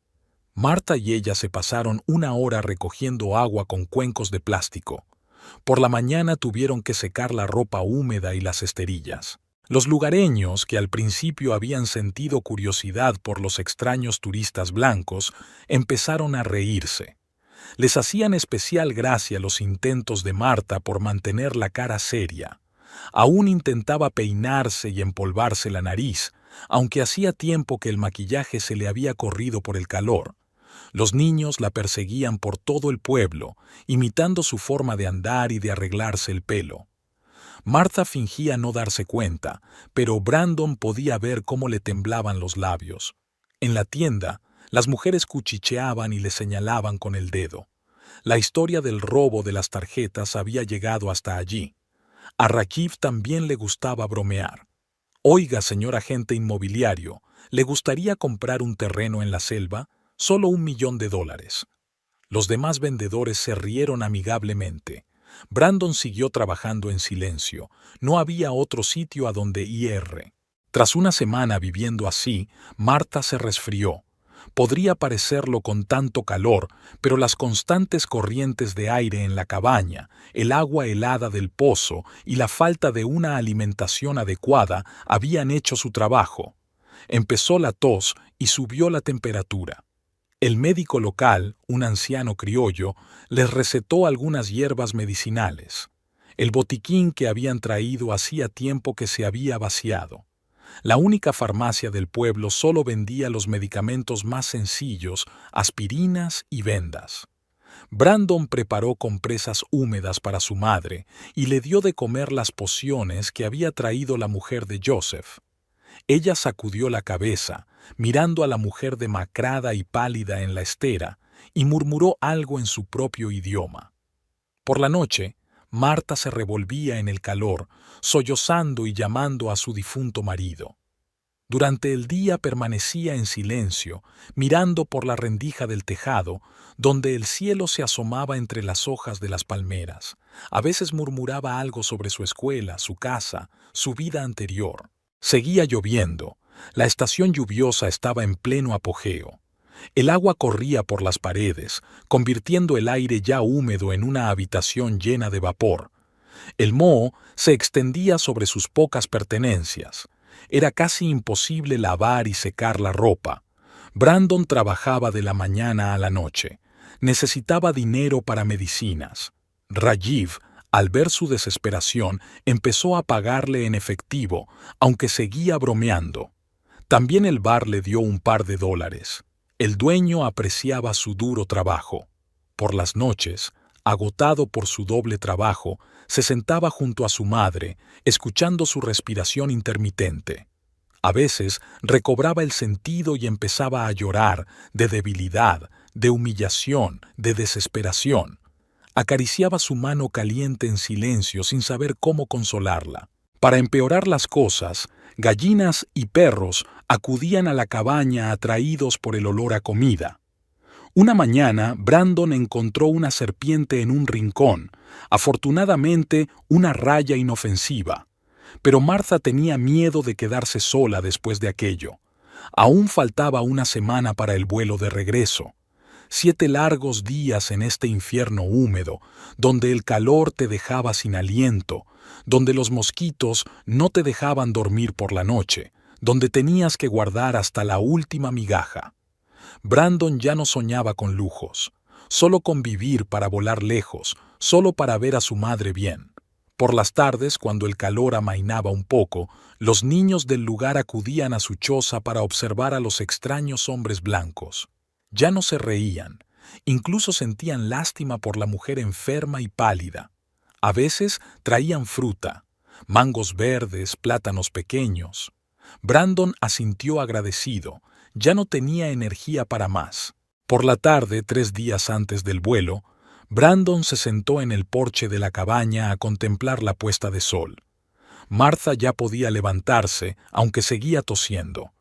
Marta y ella se pasaron una hora recogiendo agua con cuencos de plástico. Por la mañana tuvieron que secar la ropa húmeda y las esterillas. Los lugareños, que al principio habían sentido curiosidad por los extraños turistas blancos, empezaron a reírse. Les hacían especial gracia los intentos de Marta por mantener la cara seria. Aún intentaba peinarse y empolvarse la nariz, aunque hacía tiempo que el maquillaje se le había corrido por el calor. Los niños la perseguían por todo el pueblo, imitando su forma de andar y de arreglarse el pelo. Martha fingía no darse cuenta, pero Brandon podía ver cómo le temblaban los labios. En la tienda, las mujeres cuchicheaban y le señalaban con el dedo. La historia del robo de las tarjetas había llegado hasta allí. A Rajiv también le gustaba bromear. «Oiga, señor agente inmobiliario, ¿le gustaría comprar un terreno en la selva? Solo $1 millón. Los demás vendedores se rieron amigablemente. Brandon siguió trabajando en silencio. No había otro sitio a donde ir. Tras una semana viviendo así, Marta se resfrió. Podría parecerlo con tanto calor, pero las constantes corrientes de aire en la cabaña, el agua helada del pozo y la falta de una alimentación adecuada habían hecho su trabajo. Empezó la tos y subió la temperatura. El médico local, un anciano criollo, les recetó algunas hierbas medicinales. El botiquín que habían traído hacía tiempo que se había vaciado. La única farmacia del pueblo solo vendía los medicamentos más sencillos, aspirinas y vendas. Brandon preparó compresas húmedas para su madre y le dio de comer las pociones que había traído la mujer de Joseph. Ella sacudió la cabeza, mirando a la mujer demacrada y pálida en la estera, y murmuró algo en su propio idioma. Por la noche, Marta se revolvía en el calor, sollozando y llamando a su difunto marido. Durante el día permanecía en silencio, mirando por la rendija del tejado, donde el cielo se asomaba entre las hojas de las palmeras. A veces murmuraba algo sobre su escuela, su casa, su vida anterior. Seguía lloviendo. La estación lluviosa estaba en pleno apogeo. El agua corría por las paredes, convirtiendo el aire ya húmedo en una habitación llena de vapor. El moho se extendía sobre sus pocas pertenencias. Era casi imposible lavar y secar la ropa. Brandon trabajaba de la mañana a la noche. Necesitaba dinero para medicinas. Rajiv, al ver su desesperación, empezó a pagarle en efectivo, aunque seguía bromeando. También el bar le dio un par de $. El dueño apreciaba su duro trabajo. Por las noches, agotado por su doble trabajo, se sentaba junto a su madre, escuchando su respiración intermitente. A veces recobraba el sentido y empezaba a llorar de debilidad, de humillación, de desesperación. Acariciaba su mano caliente en silencio sin saber cómo consolarla. Para empeorar las cosas, gallinas y perros acudían a la cabaña atraídos por el olor a comida. Una mañana, Brandon encontró una serpiente en un rincón, afortunadamente una raya inofensiva. Pero Martha tenía miedo de quedarse sola después de aquello. Aún faltaba una semana para el vuelo de regreso. 7 largos días en este infierno húmedo, donde el calor te dejaba sin aliento, donde los mosquitos no te dejaban dormir por la noche, donde tenías que guardar hasta la última migaja. Brandon ya no soñaba con lujos, solo con vivir para volar lejos, solo para ver a su madre bien. Por las tardes, cuando el calor amainaba un poco, los niños del lugar acudían a su choza para observar a los extraños hombres blancos. Ya no se reían, incluso sentían lástima por la mujer enferma y pálida. A veces traían fruta, mangos verdes, plátanos pequeños. Brandon asintió agradecido. Ya no tenía energía para más. Por la tarde, 3 días antes del vuelo, Brandon se sentó en el porche de la cabaña a contemplar la puesta de sol. Martha ya podía levantarse, aunque seguía tosiendo.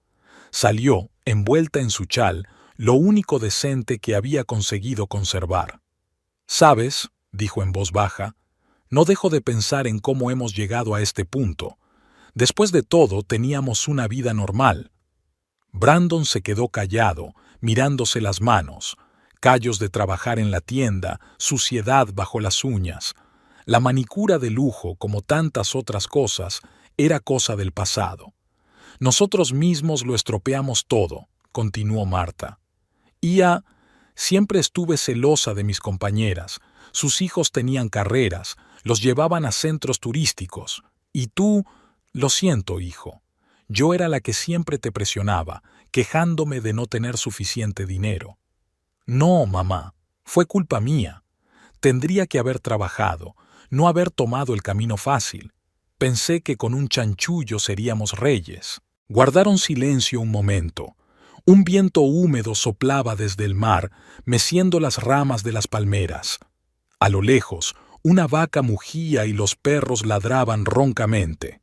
Salió, envuelta en su chal, lo único decente que había conseguido conservar. «¿Sabes?», dijo en voz baja, «no dejo de pensar en cómo hemos llegado a este punto. Después de todo, teníamos una vida normal». Brandon se quedó callado, mirándose las manos, callos de trabajar en la tienda, suciedad bajo las uñas. La manicura de lujo, como tantas otras cosas, era cosa del pasado. «Nosotros mismos lo estropeamos todo», continuó Martha. Siempre estuve celosa de mis compañeras. Sus hijos tenían carreras, los llevaban a centros turísticos. Y tú, lo siento, hijo. Yo era la que siempre te presionaba, quejándome de no tener suficiente dinero. No, mamá, fue culpa mía. Tendría que haber trabajado, no haber tomado el camino fácil. Pensé que con un chanchullo seríamos reyes. Guardaron silencio un momento. Un viento húmedo soplaba desde el mar, meciendo las ramas de las palmeras. A lo lejos, una vaca mugía y los perros ladraban roncamente.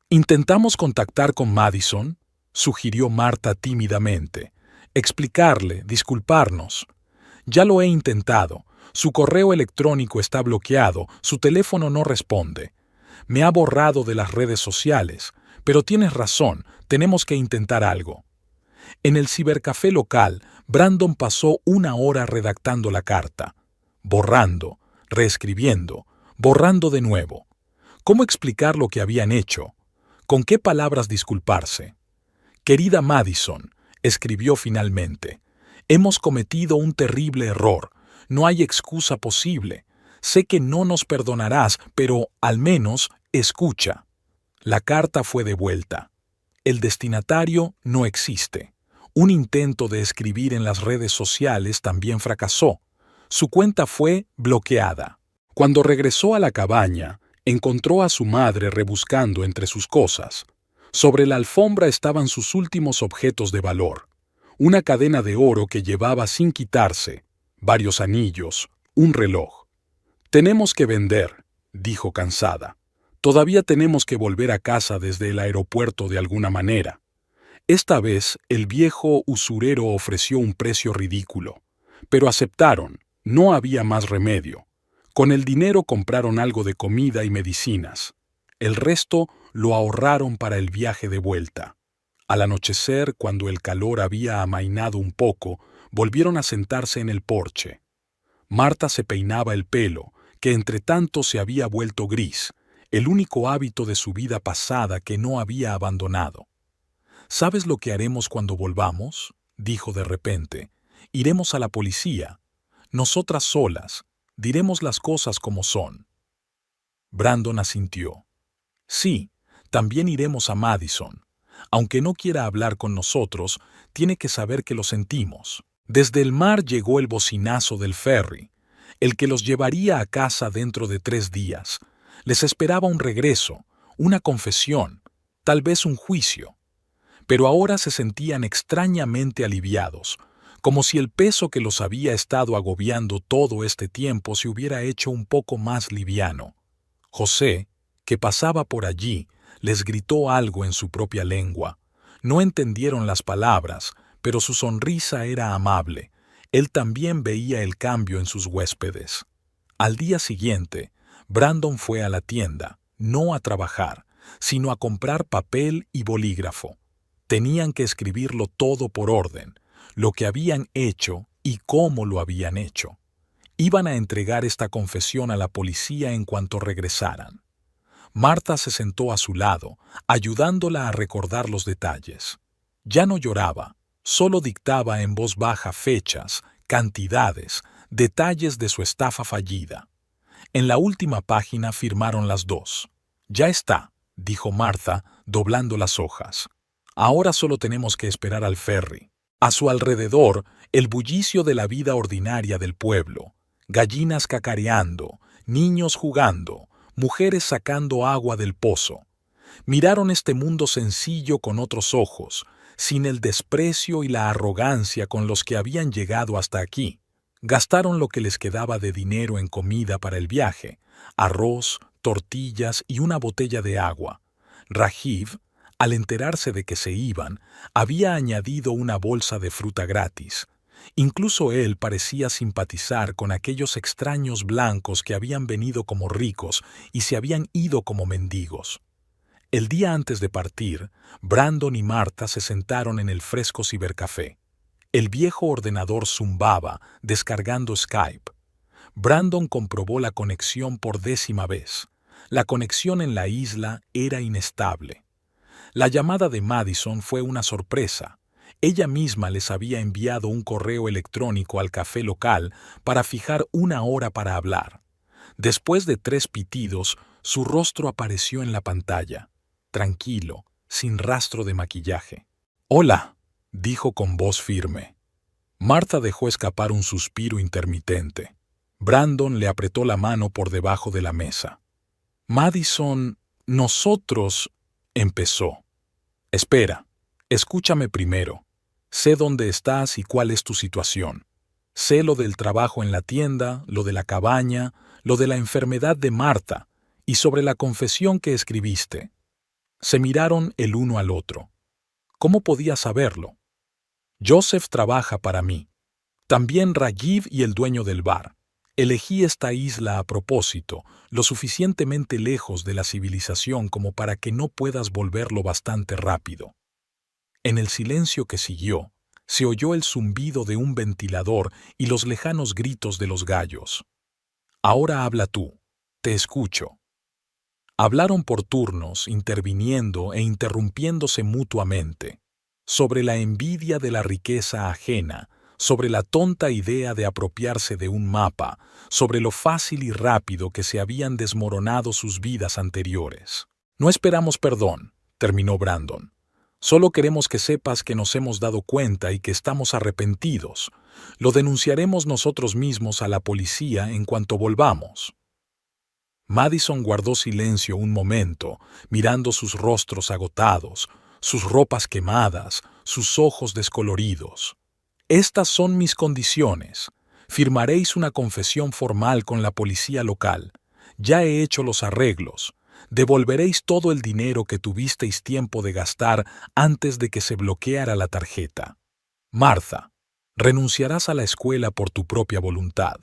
«¿Intentamos contactar con Madison?», sugirió Martha tímidamente. «Explicarle, disculparnos». «Ya lo he intentado. Su correo electrónico está bloqueado, su teléfono no responde. Me ha borrado de las redes sociales, pero tienes razón, tenemos que intentar algo». En el cibercafé local, Brandon pasó 1 hora redactando la carta, borrando, reescribiendo, borrando de nuevo. ¿Cómo explicar lo que habían hecho? ¿Con qué palabras disculparse? «Querida Madison», escribió finalmente, «hemos cometido un terrible error. No hay excusa posible. Sé que no nos perdonarás, pero, al menos, escucha». La carta fue devuelta. El destinatario no existe. Un intento de escribir en las redes sociales también fracasó. Su cuenta fue bloqueada. Cuando regresó a la cabaña, encontró a su madre rebuscando entre sus cosas. Sobre la alfombra estaban sus últimos objetos de valor. Una cadena de oro que llevaba sin quitarse, varios anillos, un reloj. «Tenemos que vender», dijo cansada. «Todavía tenemos que volver a casa desde el aeropuerto de alguna manera». Esta vez el viejo usurero ofreció un precio ridículo, pero aceptaron, no había más remedio. Con el dinero compraron algo de comida y medicinas. El resto lo ahorraron para el viaje de vuelta. Al anochecer, cuando el calor había amainado un poco, volvieron a sentarse en el porche. Martha se peinaba el pelo, que entre tanto se había vuelto gris, el único hábito de su vida pasada que no había abandonado. «¿Sabes lo que haremos cuando volvamos?», dijo de repente. «Iremos a la policía. Nosotras solas. Diremos las cosas como son». Brandon asintió. «Sí, también iremos a Madison. Aunque no quiera hablar con nosotros, tiene que saber que lo sentimos». Desde el mar llegó el bocinazo del ferry, el que los llevaría a casa dentro de 3 días. Les esperaba un regreso, una confesión, tal vez un juicio. Pero ahora se sentían extrañamente aliviados, como si el peso que los había estado agobiando todo este tiempo se hubiera hecho un poco más liviano. José, que pasaba por allí, les gritó algo en su propia lengua. No entendieron las palabras, pero su sonrisa era amable. Él también veía el cambio en sus huéspedes. Al día siguiente, Brandon fue a la tienda, no a trabajar, sino a comprar papel y bolígrafo. Tenían que escribirlo todo por orden, lo que habían hecho y cómo lo habían hecho. Iban a entregar esta confesión a la policía en cuanto regresaran. Martha se sentó a su lado, ayudándola a recordar los detalles. Ya no lloraba, solo dictaba en voz baja fechas, cantidades, detalles de su estafa fallida. En la última página firmaron las dos. «Ya está», dijo Martha, doblando las hojas. «Ahora solo tenemos que esperar al ferry». A su alrededor, el bullicio de la vida ordinaria del pueblo. Gallinas cacareando, niños jugando, mujeres sacando agua del pozo. Miraron este mundo sencillo con otros ojos, sin el desprecio y la arrogancia con los que habían llegado hasta aquí. Gastaron lo que les quedaba de dinero en comida para el viaje, arroz, tortillas y una botella de agua. Rajiv, al enterarse de que se iban, había añadido una bolsa de fruta gratis. Incluso él parecía simpatizar con aquellos extraños blancos que habían venido como ricos y se habían ido como mendigos. El día antes de partir, Brandon y Martha se sentaron en el fresco cibercafé. El viejo ordenador zumbaba, descargando Skype. Brandon comprobó la conexión por 10ª vez. La conexión en la isla era inestable. La llamada de Madison fue una sorpresa. Ella misma les había enviado un correo electrónico al café local para fijar una hora para hablar. Después de 3 pitidos, su rostro apareció en la pantalla, tranquilo, sin rastro de maquillaje. «Hola», dijo con voz firme. Martha dejó escapar un suspiro intermitente. Brandon le apretó la mano por debajo de la mesa. «Madison, nosotros», empezó. «Espera, escúchame primero. Sé dónde estás y cuál es tu situación. Sé lo del trabajo en la tienda, lo de la cabaña, lo de la enfermedad de Martha y sobre la confesión que escribiste». Se miraron el uno al otro. ¿Cómo podía saberlo? Joseph trabaja para mí. También Rajiv y el dueño del bar. Elegí esta isla a propósito, lo suficientemente lejos de la civilización como para que no puedas volverlo bastante rápido. En el silencio que siguió, se oyó el zumbido de un ventilador y los lejanos gritos de los gallos. «Ahora habla tú. Te escucho». Hablaron por turnos, interviniendo e interrumpiéndose mutuamente, sobre la envidia de la riqueza ajena, sobre la tonta idea de apropiarse de un mapa, sobre lo fácil y rápido que se habían desmoronado sus vidas anteriores. «No esperamos perdón», terminó Brandon. «Solo queremos que sepas que nos hemos dado cuenta y que estamos arrepentidos. Lo denunciaremos nosotros mismos a la policía en cuanto volvamos». Madison guardó silencio un momento, mirando sus rostros agotados, sus ropas quemadas, sus ojos descoloridos. «Estas son mis condiciones. Firmaréis una confesión formal con la policía local. Ya he hecho los arreglos. Devolveréis todo el dinero que tuvisteis tiempo de gastar antes de que se bloqueara la tarjeta. Martha, renunciarás a la escuela por tu propia voluntad.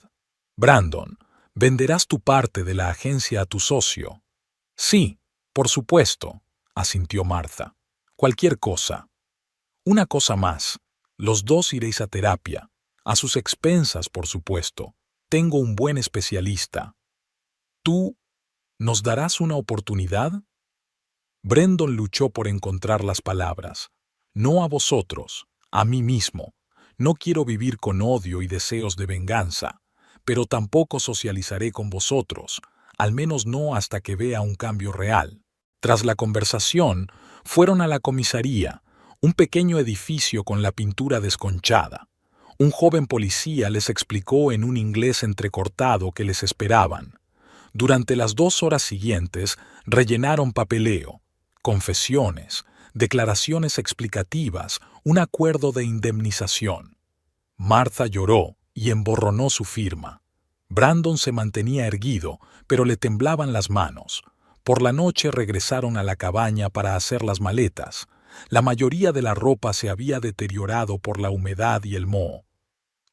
Brandon, venderás tu parte de la agencia a tu socio». «Sí, por supuesto», asintió Martha. «Cualquier cosa». «Una cosa más. Los dos iréis a terapia. A sus expensas, por supuesto. Tengo un buen especialista». «¿Tú nos darás una oportunidad?» Brandon luchó por encontrar las palabras. «No a vosotros, a mí mismo. No quiero vivir con odio y deseos de venganza. Pero tampoco socializaré con vosotros, al menos no hasta que vea un cambio real». Tras la conversación, fueron a la comisaría, un pequeño edificio con la pintura desconchada. Un joven policía les explicó en un inglés entrecortado que les esperaban. Durante las 2 horas siguientes rellenaron papeleo, confesiones, declaraciones explicativas, un acuerdo de indemnización. Martha lloró y emborronó su firma. Brandon se mantenía erguido, pero le temblaban las manos. Por la noche regresaron a la cabaña para hacer las maletas. La mayoría de la ropa se había deteriorado por la humedad y el moho.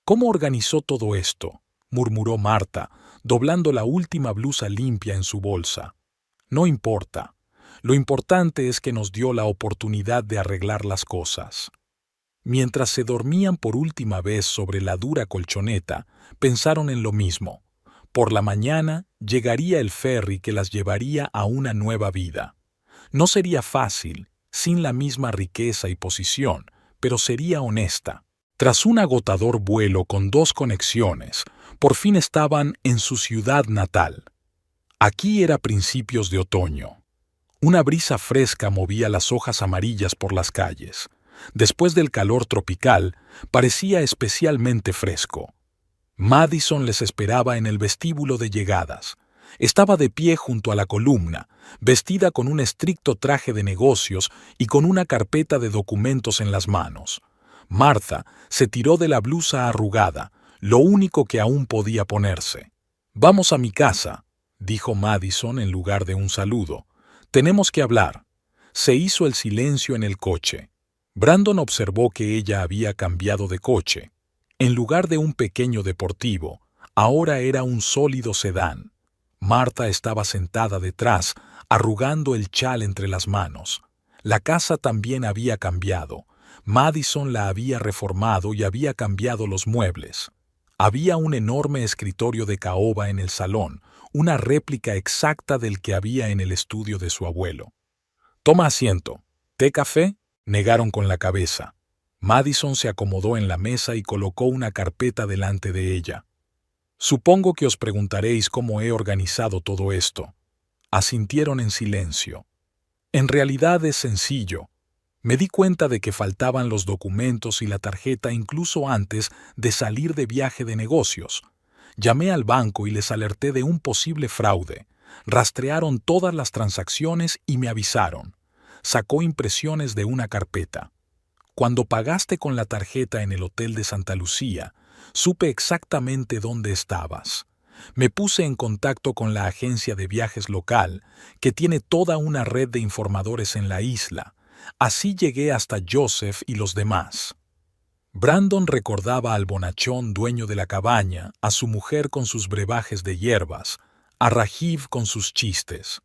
«¿Cómo organizó todo esto?», murmuró Martha, doblando la última blusa limpia en su bolsa. «No importa. Lo importante es que nos dio la oportunidad de arreglar las cosas». Mientras se dormían por última vez sobre la dura colchoneta, pensaron en lo mismo. Por la mañana llegaría el ferry que las llevaría a una nueva vida. No sería fácil, sin la misma riqueza y posición, pero sería honesta. Tras un agotador vuelo con 2 conexiones, por fin estaban en su ciudad natal. Aquí era principios de otoño. Una brisa fresca movía las hojas amarillas por las calles. Después del calor tropical, parecía especialmente fresco. Madison les esperaba en el vestíbulo de llegadas. Estaba de pie junto a la columna, vestida con un estricto traje de negocios y con una carpeta de documentos en las manos. Martha se tiró de la blusa arrugada, lo único que aún podía ponerse. «Vamos a mi casa», dijo Madison en lugar de un saludo. «Tenemos que hablar». Se hizo el silencio en el coche. Brandon observó que ella había cambiado de coche. En lugar de un pequeño deportivo, ahora era un sólido sedán. Martha estaba sentada detrás, arrugando el chal entre las manos. La casa también había cambiado. Madison la había reformado y había cambiado los muebles. Había un enorme escritorio de caoba en el salón, una réplica exacta del que había en el estudio de su abuelo. «Toma asiento. ¿Té café?», negaron con la cabeza. Madison se acomodó en la mesa y colocó una carpeta delante de ella. «Supongo que os preguntaréis cómo he organizado todo esto». Asintieron en silencio. «En realidad es sencillo. Me di cuenta de que faltaban los documentos y la tarjeta incluso antes de salir de viaje de negocios. Llamé al banco y les alerté de un posible fraude. Rastrearon todas las transacciones y me avisaron. Sacó impresiones de una carpeta. Cuando pagaste con la tarjeta en el hotel de Santa Lucía, supe exactamente dónde estabas. Me puse en contacto con la agencia de viajes local, que tiene toda una red de informadores en la isla. Así llegué hasta Joseph y los demás». Brandon recordaba al bonachón dueño de la cabaña, a su mujer con sus brebajes de hierbas, a Rajiv con sus chistes.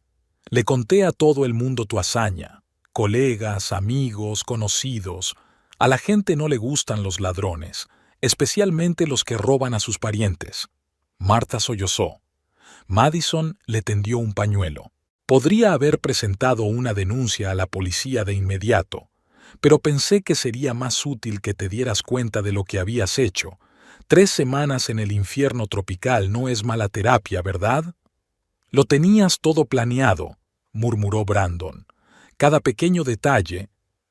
«Le conté a todo el mundo tu hazaña, colegas, amigos, conocidos. A la gente no le gustan los ladrones, especialmente los que roban a sus parientes». Martha sollozó. Madison le tendió un pañuelo. «Podría haber presentado una denuncia a la policía de inmediato, pero pensé que sería más útil que te dieras cuenta de lo que habías hecho. 3 semanas en el infierno tropical no es mala terapia, ¿verdad?» «Lo tenías todo planeado», murmuró Brandon. «Cada pequeño detalle».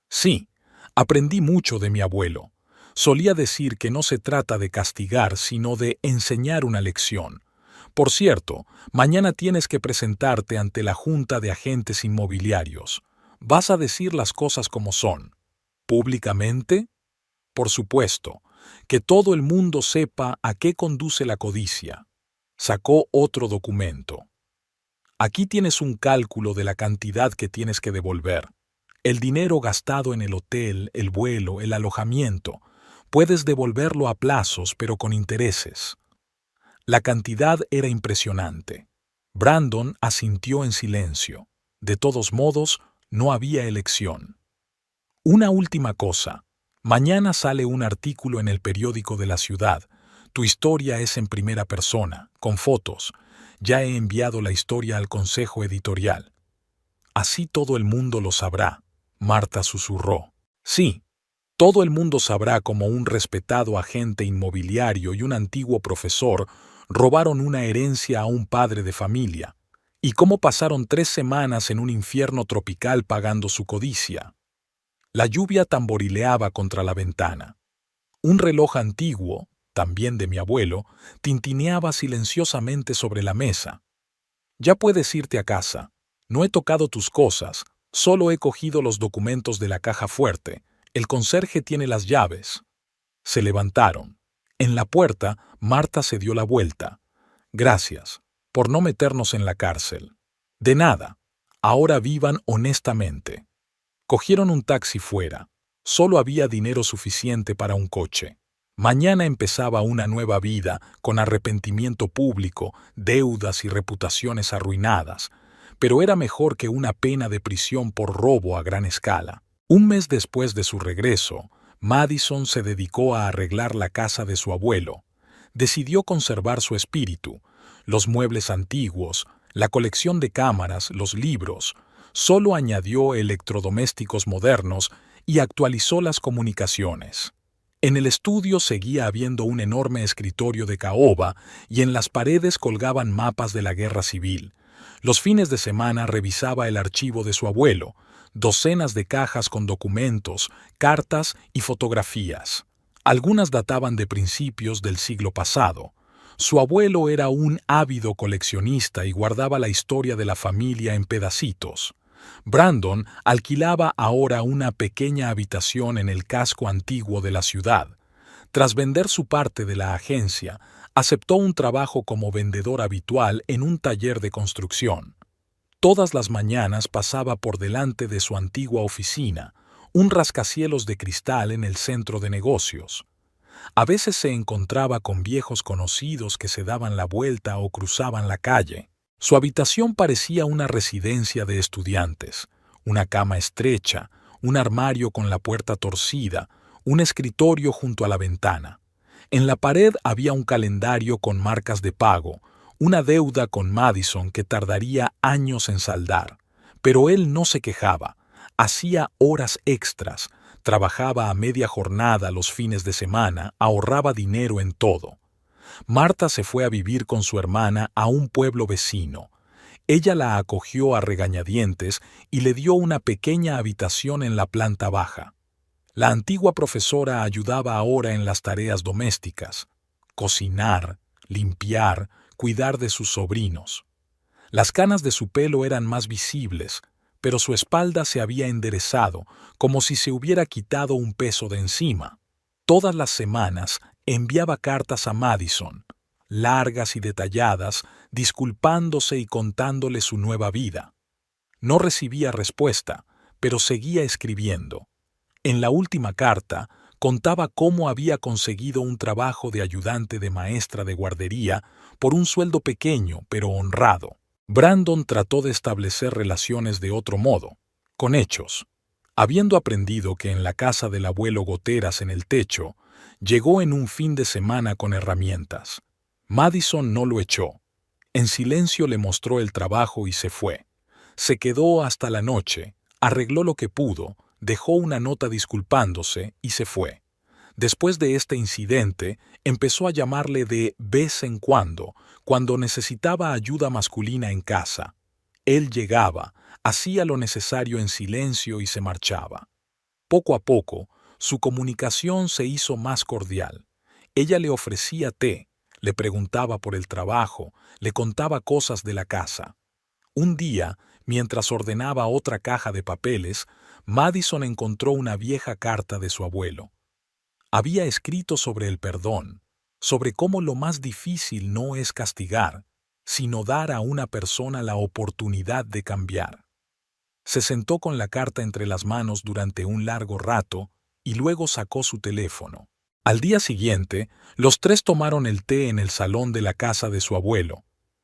«Sí, aprendí mucho de mi abuelo. Solía decir que no se trata de castigar, sino de enseñar una lección. Por cierto, mañana tienes que presentarte ante la Junta de Agentes Inmobiliarios. Vas a decir las cosas como son». «¿Públicamente?». «Por supuesto. Que todo el mundo sepa a qué conduce la codicia». Sacó otro documento. «Aquí tienes un cálculo de la cantidad que tienes que devolver. El dinero gastado en el hotel, el vuelo, el alojamiento. Puedes devolverlo a plazos, pero con intereses». La cantidad era impresionante. Brandon asintió en silencio. De todos modos, no había elección. «Una última cosa. Mañana sale un artículo en el periódico de la ciudad. Tu historia es en primera persona, con fotos. Ya he enviado la historia al consejo editorial». «Así todo el mundo lo sabrá», Martha susurró. «Sí, todo el mundo sabrá cómo un respetado agente inmobiliario y un antiguo profesor robaron una herencia a un padre de familia, y cómo pasaron 3 semanas en un infierno tropical pagando su codicia». La lluvia tamborileaba contra la ventana. Un reloj antiguo, también de mi abuelo, tintineaba silenciosamente sobre la mesa. «Ya puedes irte a casa. No he tocado tus cosas, solo he cogido los documentos de la caja fuerte. El conserje tiene las llaves». Se levantaron. En la puerta, Martha se dio la vuelta. «Gracias, por no meternos en la cárcel». «De nada. Ahora vivan honestamente». Cogieron un taxi fuera. Solo había dinero suficiente para un coche. Mañana empezaba una nueva vida, con arrepentimiento público, deudas y reputaciones arruinadas, pero era mejor que una pena de prisión por robo a gran escala. Un mes después de su regreso, Madison se dedicó a arreglar la casa de su abuelo. Decidió conservar su espíritu, los muebles antiguos, la colección de cámaras, los libros. Solo añadió electrodomésticos modernos y actualizó las comunicaciones. En el estudio seguía habiendo un enorme escritorio de caoba y en las paredes colgaban mapas de la guerra civil. Los fines de semana revisaba el archivo de su abuelo, docenas de cajas con documentos, cartas y fotografías. Algunas databan de principios del siglo pasado. Su abuelo era un ávido coleccionista y guardaba la historia de la familia en pedacitos. Brandon alquilaba ahora una pequeña habitación en el casco antiguo de la ciudad. Tras vender su parte de la agencia, aceptó un trabajo como vendedor habitual en un taller de construcción. Todas las mañanas pasaba por delante de su antigua oficina, un rascacielos de cristal en el centro de negocios. A veces se encontraba con viejos conocidos que se daban la vuelta o cruzaban la calle. Su habitación parecía una residencia de estudiantes, una cama estrecha, un armario con la puerta torcida, un escritorio junto a la ventana. En la pared había un calendario con marcas de pago, una deuda con Madison que tardaría años en saldar. Pero él no se quejaba, hacía horas extras, trabajaba a media jornada los fines de semana, ahorraba dinero en todo. Marta se fue a vivir con su hermana a un pueblo vecino. Ella la acogió a regañadientes y le dio una pequeña habitación en la planta baja. La antigua profesora ayudaba ahora en las tareas domésticas: cocinar, limpiar, cuidar de sus sobrinos. Las canas de su pelo eran más visibles, pero su espalda se había enderezado, como si se hubiera quitado un peso de encima. Todas las semanas enviaba cartas a Madison, largas y detalladas, disculpándose y contándole su nueva vida. No recibía respuesta, pero seguía escribiendo. En la última carta, contaba cómo había conseguido un trabajo de ayudante de maestra de guardería por un sueldo pequeño pero honrado. Brandon trató de establecer relaciones de otro modo, con hechos. Habiendo aprendido que en la casa del abuelo goteras en el techo, llegó en un fin de semana con herramientas. Madison no lo echó. En silencio le mostró el trabajo y se fue. Se quedó hasta la noche, arregló lo que pudo, dejó una nota disculpándose y se fue. Después de este incidente, empezó a llamarle de vez en cuando necesitaba ayuda masculina en casa. Él llegaba, hacía lo necesario en silencio y se marchaba. Poco a poco, su comunicación se hizo más cordial. Ella le ofrecía té, le preguntaba por el trabajo, le contaba cosas de la casa. Un día, mientras ordenaba otra caja de papeles, Madison encontró una vieja carta de su abuelo. Había escrito sobre el perdón, sobre cómo lo más difícil no es castigar, sino dar a una persona la oportunidad de cambiar. Se sentó con la carta entre las manos durante un largo rato y luego sacó su teléfono. Al día siguiente, los tres tomaron el té en el salón de la casa de su abuelo.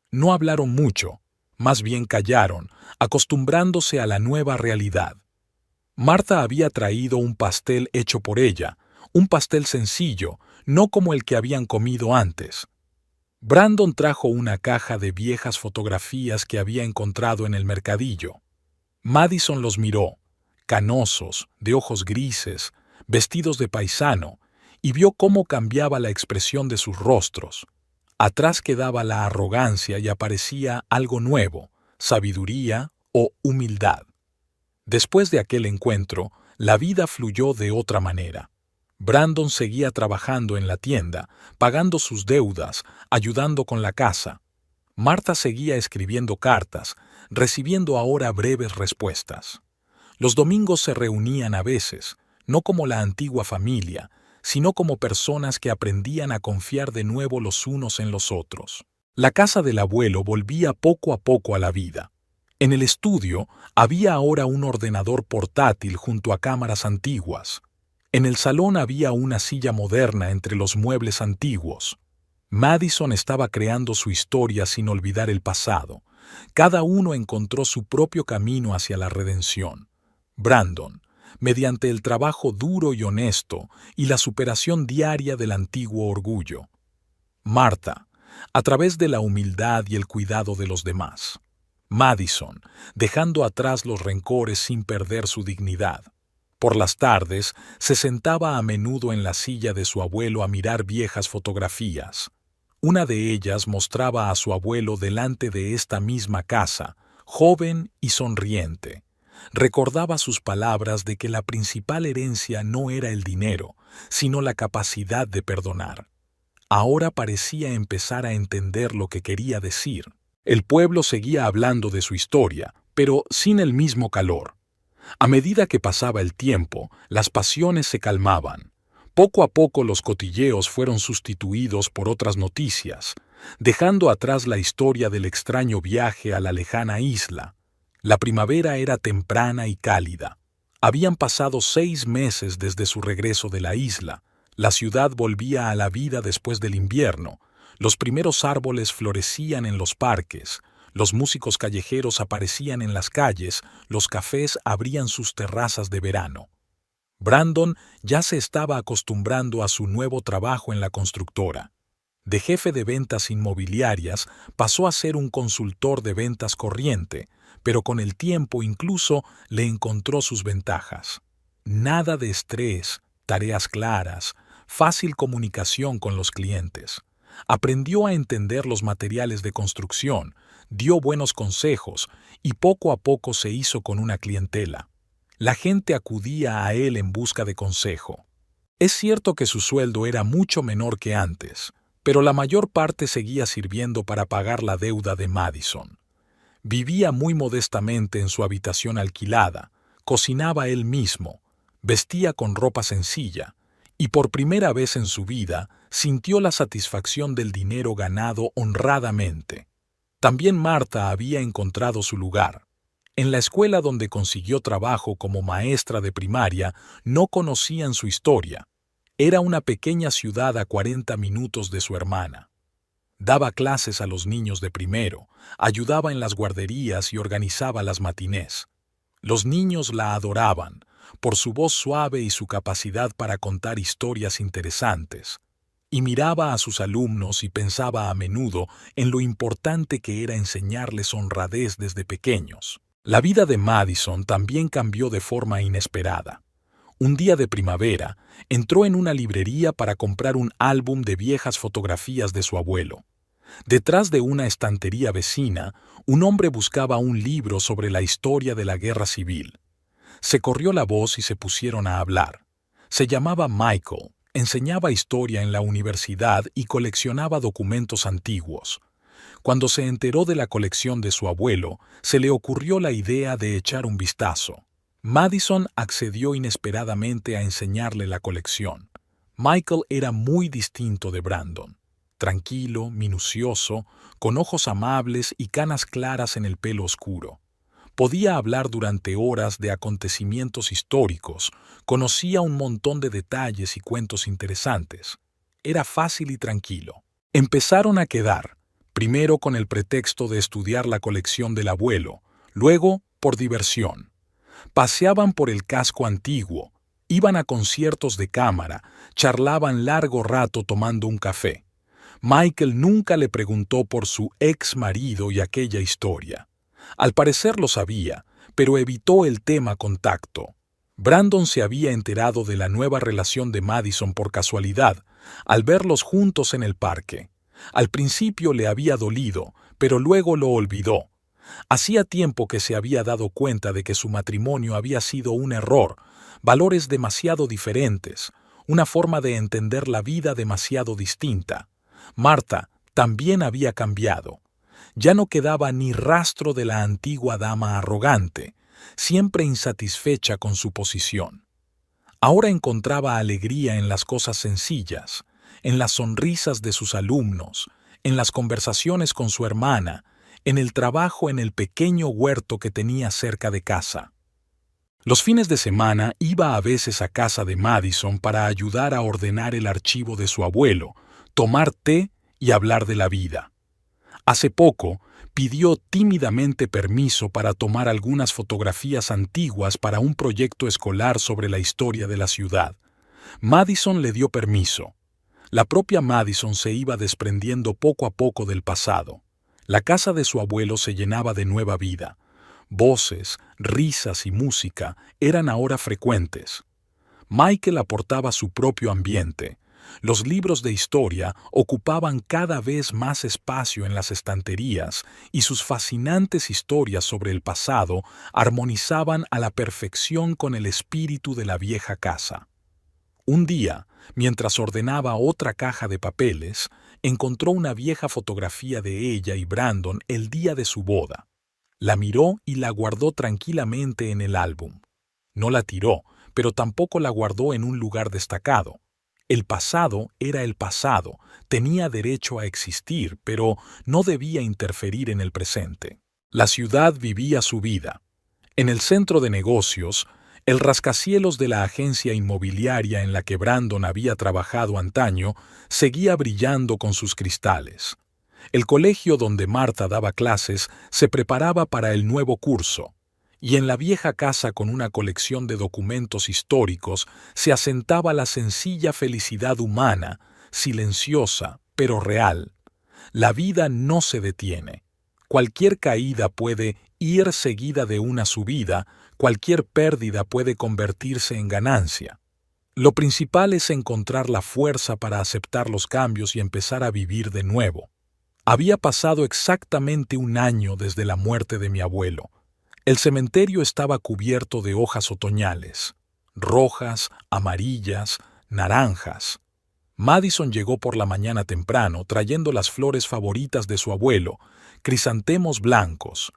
No hablaron mucho, más bien callaron, acostumbrándose a la nueva realidad. Marta había traído un pastel hecho por ella, un pastel sencillo, no como el que habían comido antes. Brandon trajo una caja de viejas fotografías que había encontrado en el mercadillo. Madison los miró, canosos, de ojos grises, vestidos de paisano, y vio cómo cambiaba la expresión de sus rostros. Atrás quedaba la arrogancia y aparecía algo nuevo, sabiduría o humildad. Después de aquel encuentro, la vida fluyó de otra manera. Brandon seguía trabajando en la tienda, pagando sus deudas, ayudando con la casa. Marta seguía escribiendo cartas, recibiendo ahora breves respuestas. Los domingos se reunían a veces, no como la antigua familia, sino como personas que aprendían a confiar de nuevo los unos en los otros. La casa del abuelo volvía poco a poco a la vida. En el estudio había ahora un ordenador portátil junto a cámaras antiguas. En el salón había una silla moderna entre los muebles antiguos. Madison estaba creando su historia sin olvidar el pasado. Cada uno encontró su propio camino hacia la redención. Brandon, mediante el trabajo duro y honesto y la superación diaria del antiguo orgullo. Marta, a través de la humildad y el cuidado de los demás. Madison, dejando atrás los rencores sin perder su dignidad. Por las tardes, se sentaba a menudo en la silla de su abuelo a mirar viejas fotografías. Una de ellas mostraba a su abuelo delante de esta misma casa, joven y sonriente. Recordaba sus palabras de que la principal herencia no era el dinero, sino la capacidad de perdonar. Ahora parecía empezar a entender lo que quería decir. El pueblo seguía hablando de su historia, pero sin el mismo calor. A medida que pasaba el tiempo, las pasiones se calmaban. Poco a poco los cotilleos fueron sustituidos por otras noticias, dejando atrás la historia del extraño viaje a la lejana isla. La primavera era temprana y cálida. Habían pasado 6 meses desde su regreso de la isla. La ciudad volvía a la vida después del invierno. Los primeros árboles florecían en los parques. Los músicos callejeros aparecían en las calles, los cafés abrían sus terrazas de verano. Brandon ya se estaba acostumbrando a su nuevo trabajo en la constructora. De jefe de ventas inmobiliarias pasó a ser un consultor de ventas corriente, pero con el tiempo incluso le encontró sus ventajas. Nada de estrés, tareas claras, fácil comunicación con los clientes. Aprendió a entender los materiales de construcción, dio buenos consejos y poco a poco se hizo con una clientela. La gente acudía a él en busca de consejo. Es cierto que su sueldo era mucho menor que antes, pero la mayor parte seguía sirviendo para pagar la deuda de Madison. Vivía muy modestamente en su habitación alquilada, cocinaba él mismo, vestía con ropa sencilla, y por primera vez en su vida sintió la satisfacción del dinero ganado honradamente. También Marta había encontrado su lugar. En la escuela donde consiguió trabajo como maestra de primaria no conocían su historia. Era una pequeña ciudad a 40 minutos de su hermana. Daba clases a los niños de primero, ayudaba en las guarderías y organizaba las matinés. Los niños la adoraban, por su voz suave y su capacidad para contar historias interesantes. Y miraba a sus alumnos y pensaba a menudo en lo importante que era enseñarles honradez desde pequeños. La vida de Madison también cambió de forma inesperada. Un día de primavera, entró en una librería para comprar un álbum de viejas fotografías de su abuelo. Detrás de una estantería vecina, un hombre buscaba un libro sobre la historia de la Guerra Civil. Se corrió la voz y se pusieron a hablar. Se llamaba Michael, enseñaba historia en la universidad y coleccionaba documentos antiguos. Cuando se enteró de la colección de su abuelo, se le ocurrió la idea de echar un vistazo. Madison accedió inesperadamente a enseñarle la colección. Michael era muy distinto de Brandon. Tranquilo, minucioso, con ojos amables y canas claras en el pelo oscuro. Podía hablar durante horas de acontecimientos históricos, conocía un montón de detalles y cuentos interesantes. Era fácil y tranquilo. Empezaron a quedar, primero con el pretexto de estudiar la colección del abuelo, luego por diversión. Paseaban por el casco antiguo, iban a conciertos de cámara, charlaban largo rato tomando un café. Michael nunca le preguntó por su ex marido y aquella historia. Al parecer lo sabía, pero evitó el tema con tacto. Brandon se había enterado de la nueva relación de Madison por casualidad, al verlos juntos en el parque. Al principio le había dolido, pero luego lo olvidó. Hacía tiempo que se había dado cuenta de que su matrimonio había sido un error, valores demasiado diferentes, una forma de entender la vida demasiado distinta. Marta también había cambiado. Ya no quedaba ni rastro de la antigua dama arrogante, siempre insatisfecha con su posición. Ahora encontraba alegría en las cosas sencillas, en las sonrisas de sus alumnos, en las conversaciones con su hermana, en el trabajo en el pequeño huerto que tenía cerca de casa. Los fines de semana iba a veces a casa de Madison para ayudar a ordenar el archivo de su abuelo, tomar té y hablar de la vida. Hace poco, pidió tímidamente permiso para tomar algunas fotografías antiguas para un proyecto escolar sobre la historia de la ciudad. Madison le dio permiso. La propia Madison se iba desprendiendo poco a poco del pasado. La casa de su abuelo se llenaba de nueva vida. Voces, risas y música eran ahora frecuentes. Michael aportaba su propio ambiente. Los libros de historia ocupaban cada vez más espacio en las estanterías y sus fascinantes historias sobre el pasado armonizaban a la perfección con el espíritu de la vieja casa. Un día, mientras ordenaba otra caja de papeles, encontró una vieja fotografía de ella y Brandon el día de su boda. La miró y la guardó tranquilamente en el álbum. No la tiró, pero tampoco la guardó en un lugar destacado. El pasado era el pasado, tenía derecho a existir, pero no debía interferir en el presente. La ciudad vivía su vida. En el centro de negocios, el rascacielos de la agencia inmobiliaria en la que Brandon había trabajado antaño seguía brillando con sus cristales. El colegio donde Martha daba clases se preparaba para el nuevo curso, y en la vieja casa con una colección de documentos históricos se asentaba la sencilla felicidad humana, silenciosa, pero real. La vida no se detiene. Cualquier caída puede ir seguida de una subida, cualquier pérdida puede convertirse en ganancia. Lo principal es encontrar la fuerza para aceptar los cambios y empezar a vivir de nuevo. Había pasado exactamente un año desde la muerte de mi abuelo. El cementerio estaba cubierto de hojas otoñales, rojas, amarillas, naranjas. Madison llegó por la mañana temprano trayendo las flores favoritas de su abuelo, crisantemos blancos.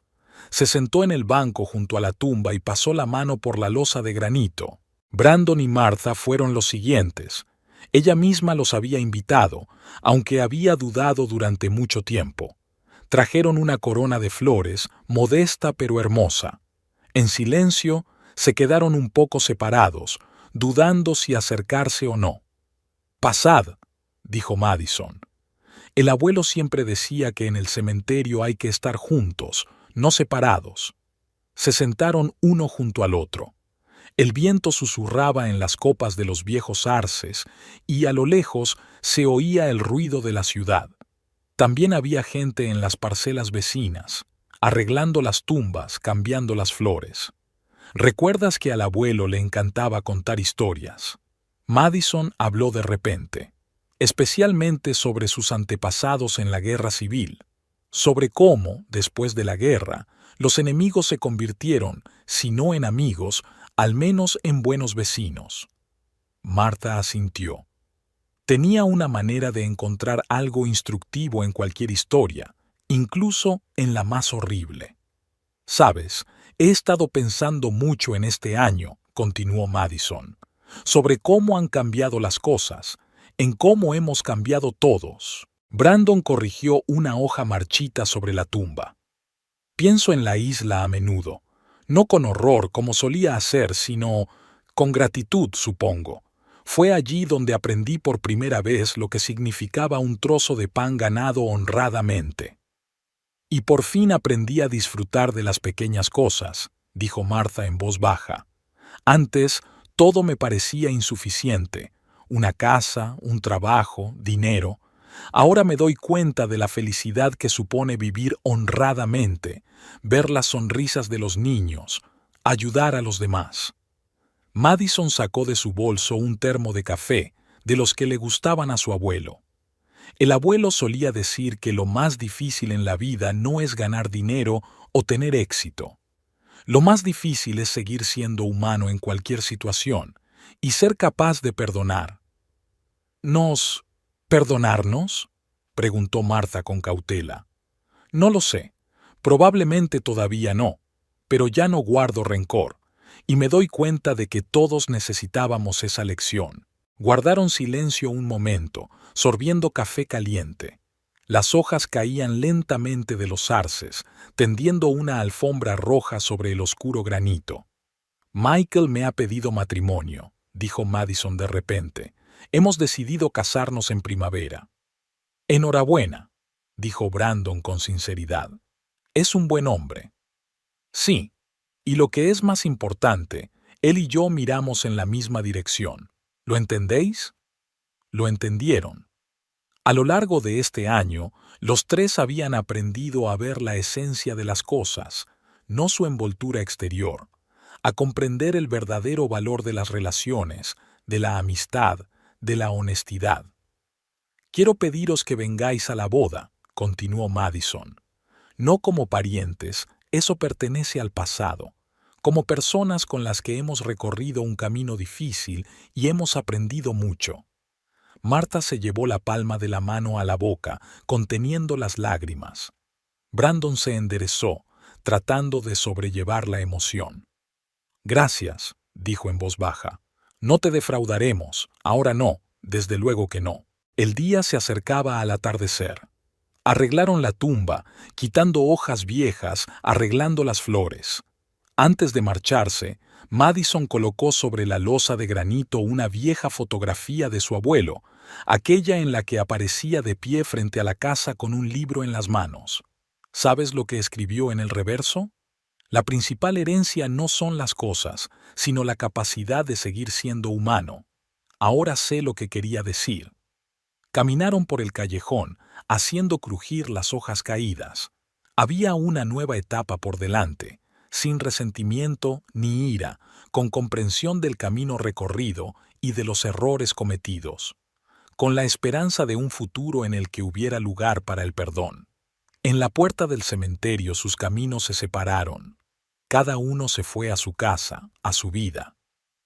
Se sentó en el banco junto a la tumba y pasó la mano por la losa de granito. Brandon y Martha fueron los siguientes. Ella misma los había invitado, aunque había dudado durante mucho tiempo. Trajeron una corona de flores, modesta pero hermosa. En silencio, se quedaron un poco separados, dudando si acercarse o no. «Pasad», dijo Madison. El abuelo siempre decía que en el cementerio hay que estar juntos, no separados. Se sentaron uno junto al otro. El viento susurraba en las copas de los viejos arces y a lo lejos se oía el ruido de la ciudad. También había gente en las parcelas vecinas, arreglando las tumbas, cambiando las flores. ¿Recuerdas que al abuelo le encantaba contar historias? Madison habló de repente, especialmente sobre sus antepasados en la guerra civil, sobre cómo, después de la guerra, los enemigos se convirtieron, si no en amigos, al menos en buenos vecinos. Martha asintió. Tenía una manera de encontrar algo instructivo en cualquier historia, incluso en la más horrible. «Sabes, he estado pensando mucho en este año», continuó Madison, «sobre cómo han cambiado las cosas, en cómo hemos cambiado todos». Brandon corrigió una hoja marchita sobre la tumba. «Pienso en la isla a menudo, no con horror como solía hacer, sino con gratitud, supongo. Fue allí donde aprendí por primera vez lo que significaba un trozo de pan ganado honradamente. Y por fin aprendí a disfrutar de las pequeñas cosas», dijo Martha en voz baja. «Antes, todo me parecía insuficiente. Una casa, un trabajo, dinero. Ahora me doy cuenta de la felicidad que supone vivir honradamente, ver las sonrisas de los niños, ayudar a los demás». Madison sacó de su bolso un termo de café, de los que le gustaban a su abuelo. El abuelo solía decir que lo más difícil en la vida no es ganar dinero o tener éxito. Lo más difícil es seguir siendo humano en cualquier situación y ser capaz de perdonar. ¿Perdonarnos?, preguntó Martha con cautela. «No lo sé. Probablemente todavía no, pero ya no guardo rencor, y me doy cuenta de que todos necesitábamos esa lección». Guardaron silencio un momento, sorbiendo café caliente. Las hojas caían lentamente de los arces, tendiendo una alfombra roja sobre el oscuro granito. «Michael me ha pedido matrimonio», dijo Madison de repente. «Hemos decidido casarnos en primavera». «Enhorabuena», dijo Brandon con sinceridad. «Es un buen hombre». «Sí, y lo que es más importante, él y yo miramos en la misma dirección. ¿Lo entendéis?». Lo entendieron. A lo largo de este año, los tres habían aprendido a ver la esencia de las cosas, no su envoltura exterior, a comprender el verdadero valor de las relaciones, de la amistad, de la honestidad. «Quiero pediros que vengáis a la boda», continuó Madison. «No como parientes, eso pertenece al pasado. como personas con las que hemos recorrido un camino difícil y hemos aprendido mucho. Marta se llevó la palma de la mano a la boca, conteniendo las lágrimas. Brandon se enderezó, tratando de sobrellevar la emoción. «Gracias», dijo en voz baja. «No te defraudaremos, ahora no, desde luego que no». El día se acercaba al atardecer. Arreglaron la tumba, quitando hojas viejas, arreglando las flores. Antes de marcharse, Madison colocó sobre la losa de granito una vieja fotografía de su abuelo, aquella en la que aparecía de pie frente a la casa con un libro en las manos. ¿Sabes lo que escribió en el reverso? La principal herencia no son las cosas, sino la capacidad de seguir siendo humano. Ahora sé lo que quería decir. Caminaron por el callejón, haciendo crujir las hojas caídas. Había una nueva etapa por delante, sin resentimiento ni ira, con comprensión del camino recorrido y de los errores cometidos, con la esperanza de un futuro en el que hubiera lugar para el perdón. En la puerta del cementerio sus caminos se separaron. Cada uno se fue a su casa, a su vida.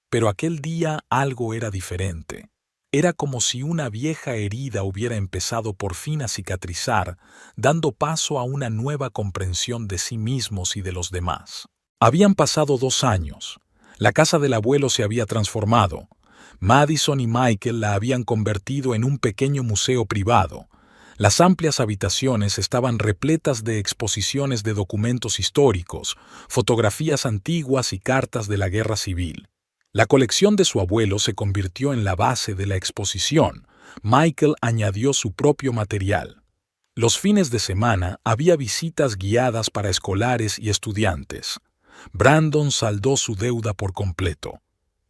Pero aquel día algo era diferente. Era como si una vieja herida hubiera empezado por fin a cicatrizar, dando paso a una nueva comprensión de sí mismos y de los demás. Habían pasado 2 años. La casa del abuelo se había transformado. Madison y Michael la habían convertido en un pequeño museo privado. Las amplias habitaciones estaban repletas de exposiciones de documentos históricos, fotografías antiguas y cartas de la guerra civil. La colección de su abuelo se convirtió en la base de la exposición. Michael añadió su propio material. Los fines de semana había visitas guiadas para escolares y estudiantes. Brandon saldó su deuda por completo.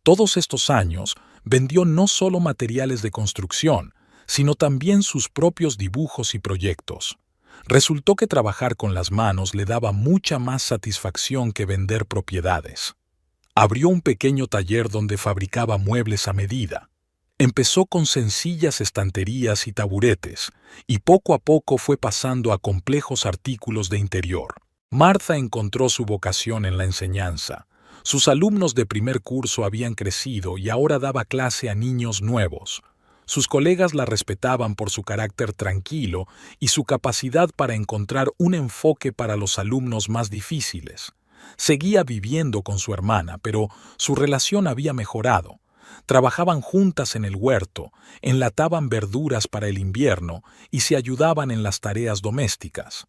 Todos estos años vendió no solo materiales de construcción, sino también sus propios dibujos y proyectos. Resultó que trabajar con las manos le daba mucha más satisfacción que vender propiedades. Abrió un pequeño taller donde fabricaba muebles a medida. Empezó con sencillas estanterías y taburetes, y poco a poco fue pasando a complejos artículos de interior. Martha encontró su vocación en la enseñanza. Sus alumnos de primer curso habían crecido y ahora daba clase a niños nuevos. Sus colegas la respetaban por su carácter tranquilo y su capacidad para encontrar un enfoque para los alumnos más difíciles. Seguía viviendo con su hermana, pero su relación había mejorado. Trabajaban juntas en el huerto, enlataban verduras para el invierno y se ayudaban en las tareas domésticas.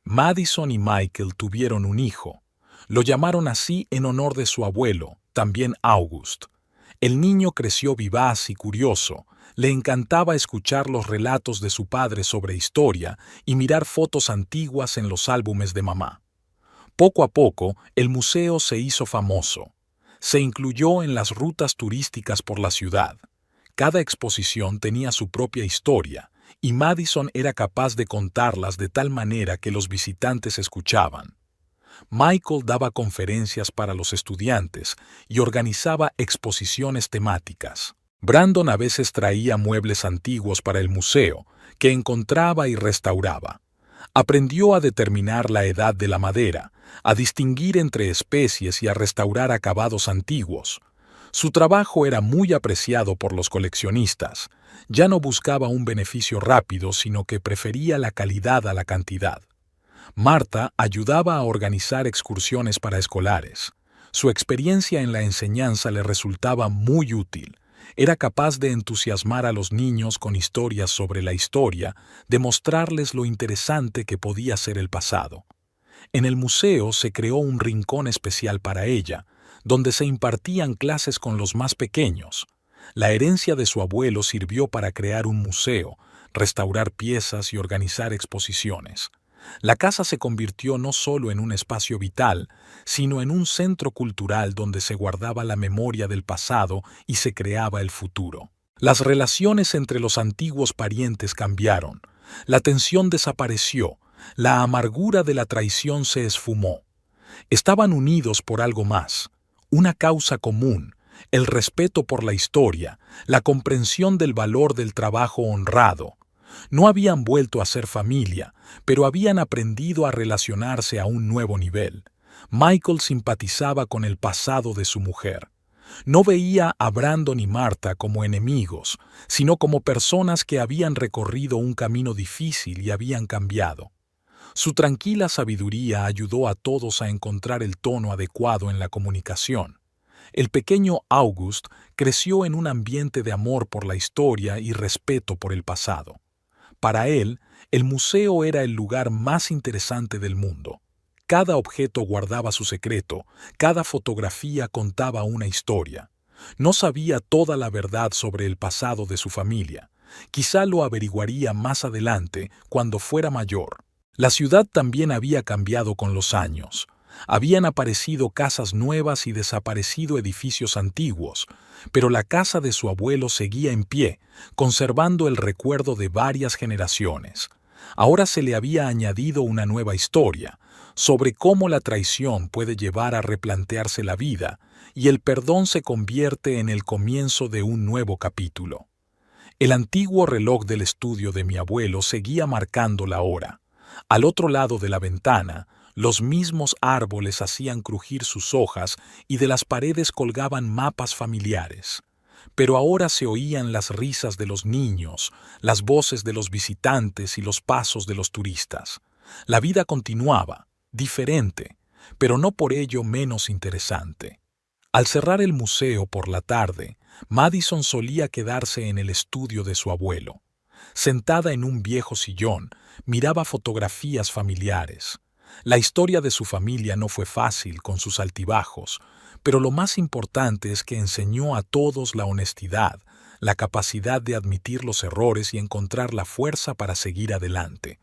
Madison y Michael tuvieron un hijo. Lo llamaron así en honor de su abuelo, también August. El niño creció vivaz y curioso. Le encantaba escuchar los relatos de su padre sobre historia y mirar fotos antiguas en los álbumes de mamá. Poco a poco, el museo se hizo famoso. Se incluyó en las rutas turísticas por la ciudad. Cada exposición tenía su propia historia, y Madison era capaz de contarlas de tal manera que los visitantes escuchaban. Michael daba conferencias para los estudiantes y organizaba exposiciones temáticas. Brandon a veces traía muebles antiguos para el museo, que encontraba y restauraba. Aprendió a determinar la edad de la madera, a distinguir entre especies y a restaurar acabados antiguos. Su trabajo era muy apreciado por los coleccionistas. Ya no buscaba un beneficio rápido, sino que prefería la calidad a la cantidad. Martha ayudaba a organizar excursiones para escolares. Su experiencia en la enseñanza le resultaba muy útil. Era capaz de entusiasmar a los niños con historias sobre la historia, de mostrarles lo interesante que podía ser el pasado. En el museo se creó un rincón especial para ella, donde se impartían clases con los más pequeños. La herencia de su abuelo sirvió para crear un museo, restaurar piezas y organizar exposiciones. La casa se convirtió no solo en un espacio vital, sino en un centro cultural donde se guardaba la memoria del pasado y se creaba el futuro. Las relaciones entre los antiguos parientes cambiaron. La tensión desapareció. La amargura de la traición se esfumó. Estaban unidos por algo más, una causa común, el respeto por la historia, la comprensión del valor del trabajo honrado. No habían vuelto a ser familia, pero habían aprendido a relacionarse a un nuevo nivel. Michael simpatizaba con el pasado de su mujer. No veía a Brandon y Martha como enemigos, sino como personas que habían recorrido un camino difícil y habían cambiado. Su tranquila sabiduría ayudó a todos a encontrar el tono adecuado en la comunicación. El pequeño August creció en un ambiente de amor por la historia y respeto por el pasado. Para él, el museo era el lugar más interesante del mundo. Cada objeto guardaba su secreto, cada fotografía contaba una historia. No sabía toda la verdad sobre el pasado de su familia. Quizá lo averiguaría más adelante, cuando fuera mayor. La ciudad también había cambiado con los años. Habían aparecido casas nuevas y desaparecido edificios antiguos, pero la casa de su abuelo seguía en pie, conservando el recuerdo de varias generaciones. Ahora se le había añadido una nueva historia, sobre cómo la traición puede llevar a replantearse la vida, y el perdón se convierte en el comienzo de un nuevo capítulo. El antiguo reloj del estudio de mi abuelo seguía marcando la hora. Al otro lado de la ventana, los mismos árboles hacían crujir sus hojas y de las paredes colgaban mapas familiares. Pero ahora se oían las risas de los niños, las voces de los visitantes y los pasos de los turistas. La vida continuaba, diferente, pero no por ello menos interesante. Al cerrar el museo por la tarde, Madison solía quedarse en el estudio de su abuelo. Sentada en un viejo sillón, miraba fotografías familiares. La historia de su familia no fue fácil, con sus altibajos, pero lo más importante es que enseñó a todos la honestidad, la capacidad de admitir los errores y encontrar la fuerza para seguir adelante.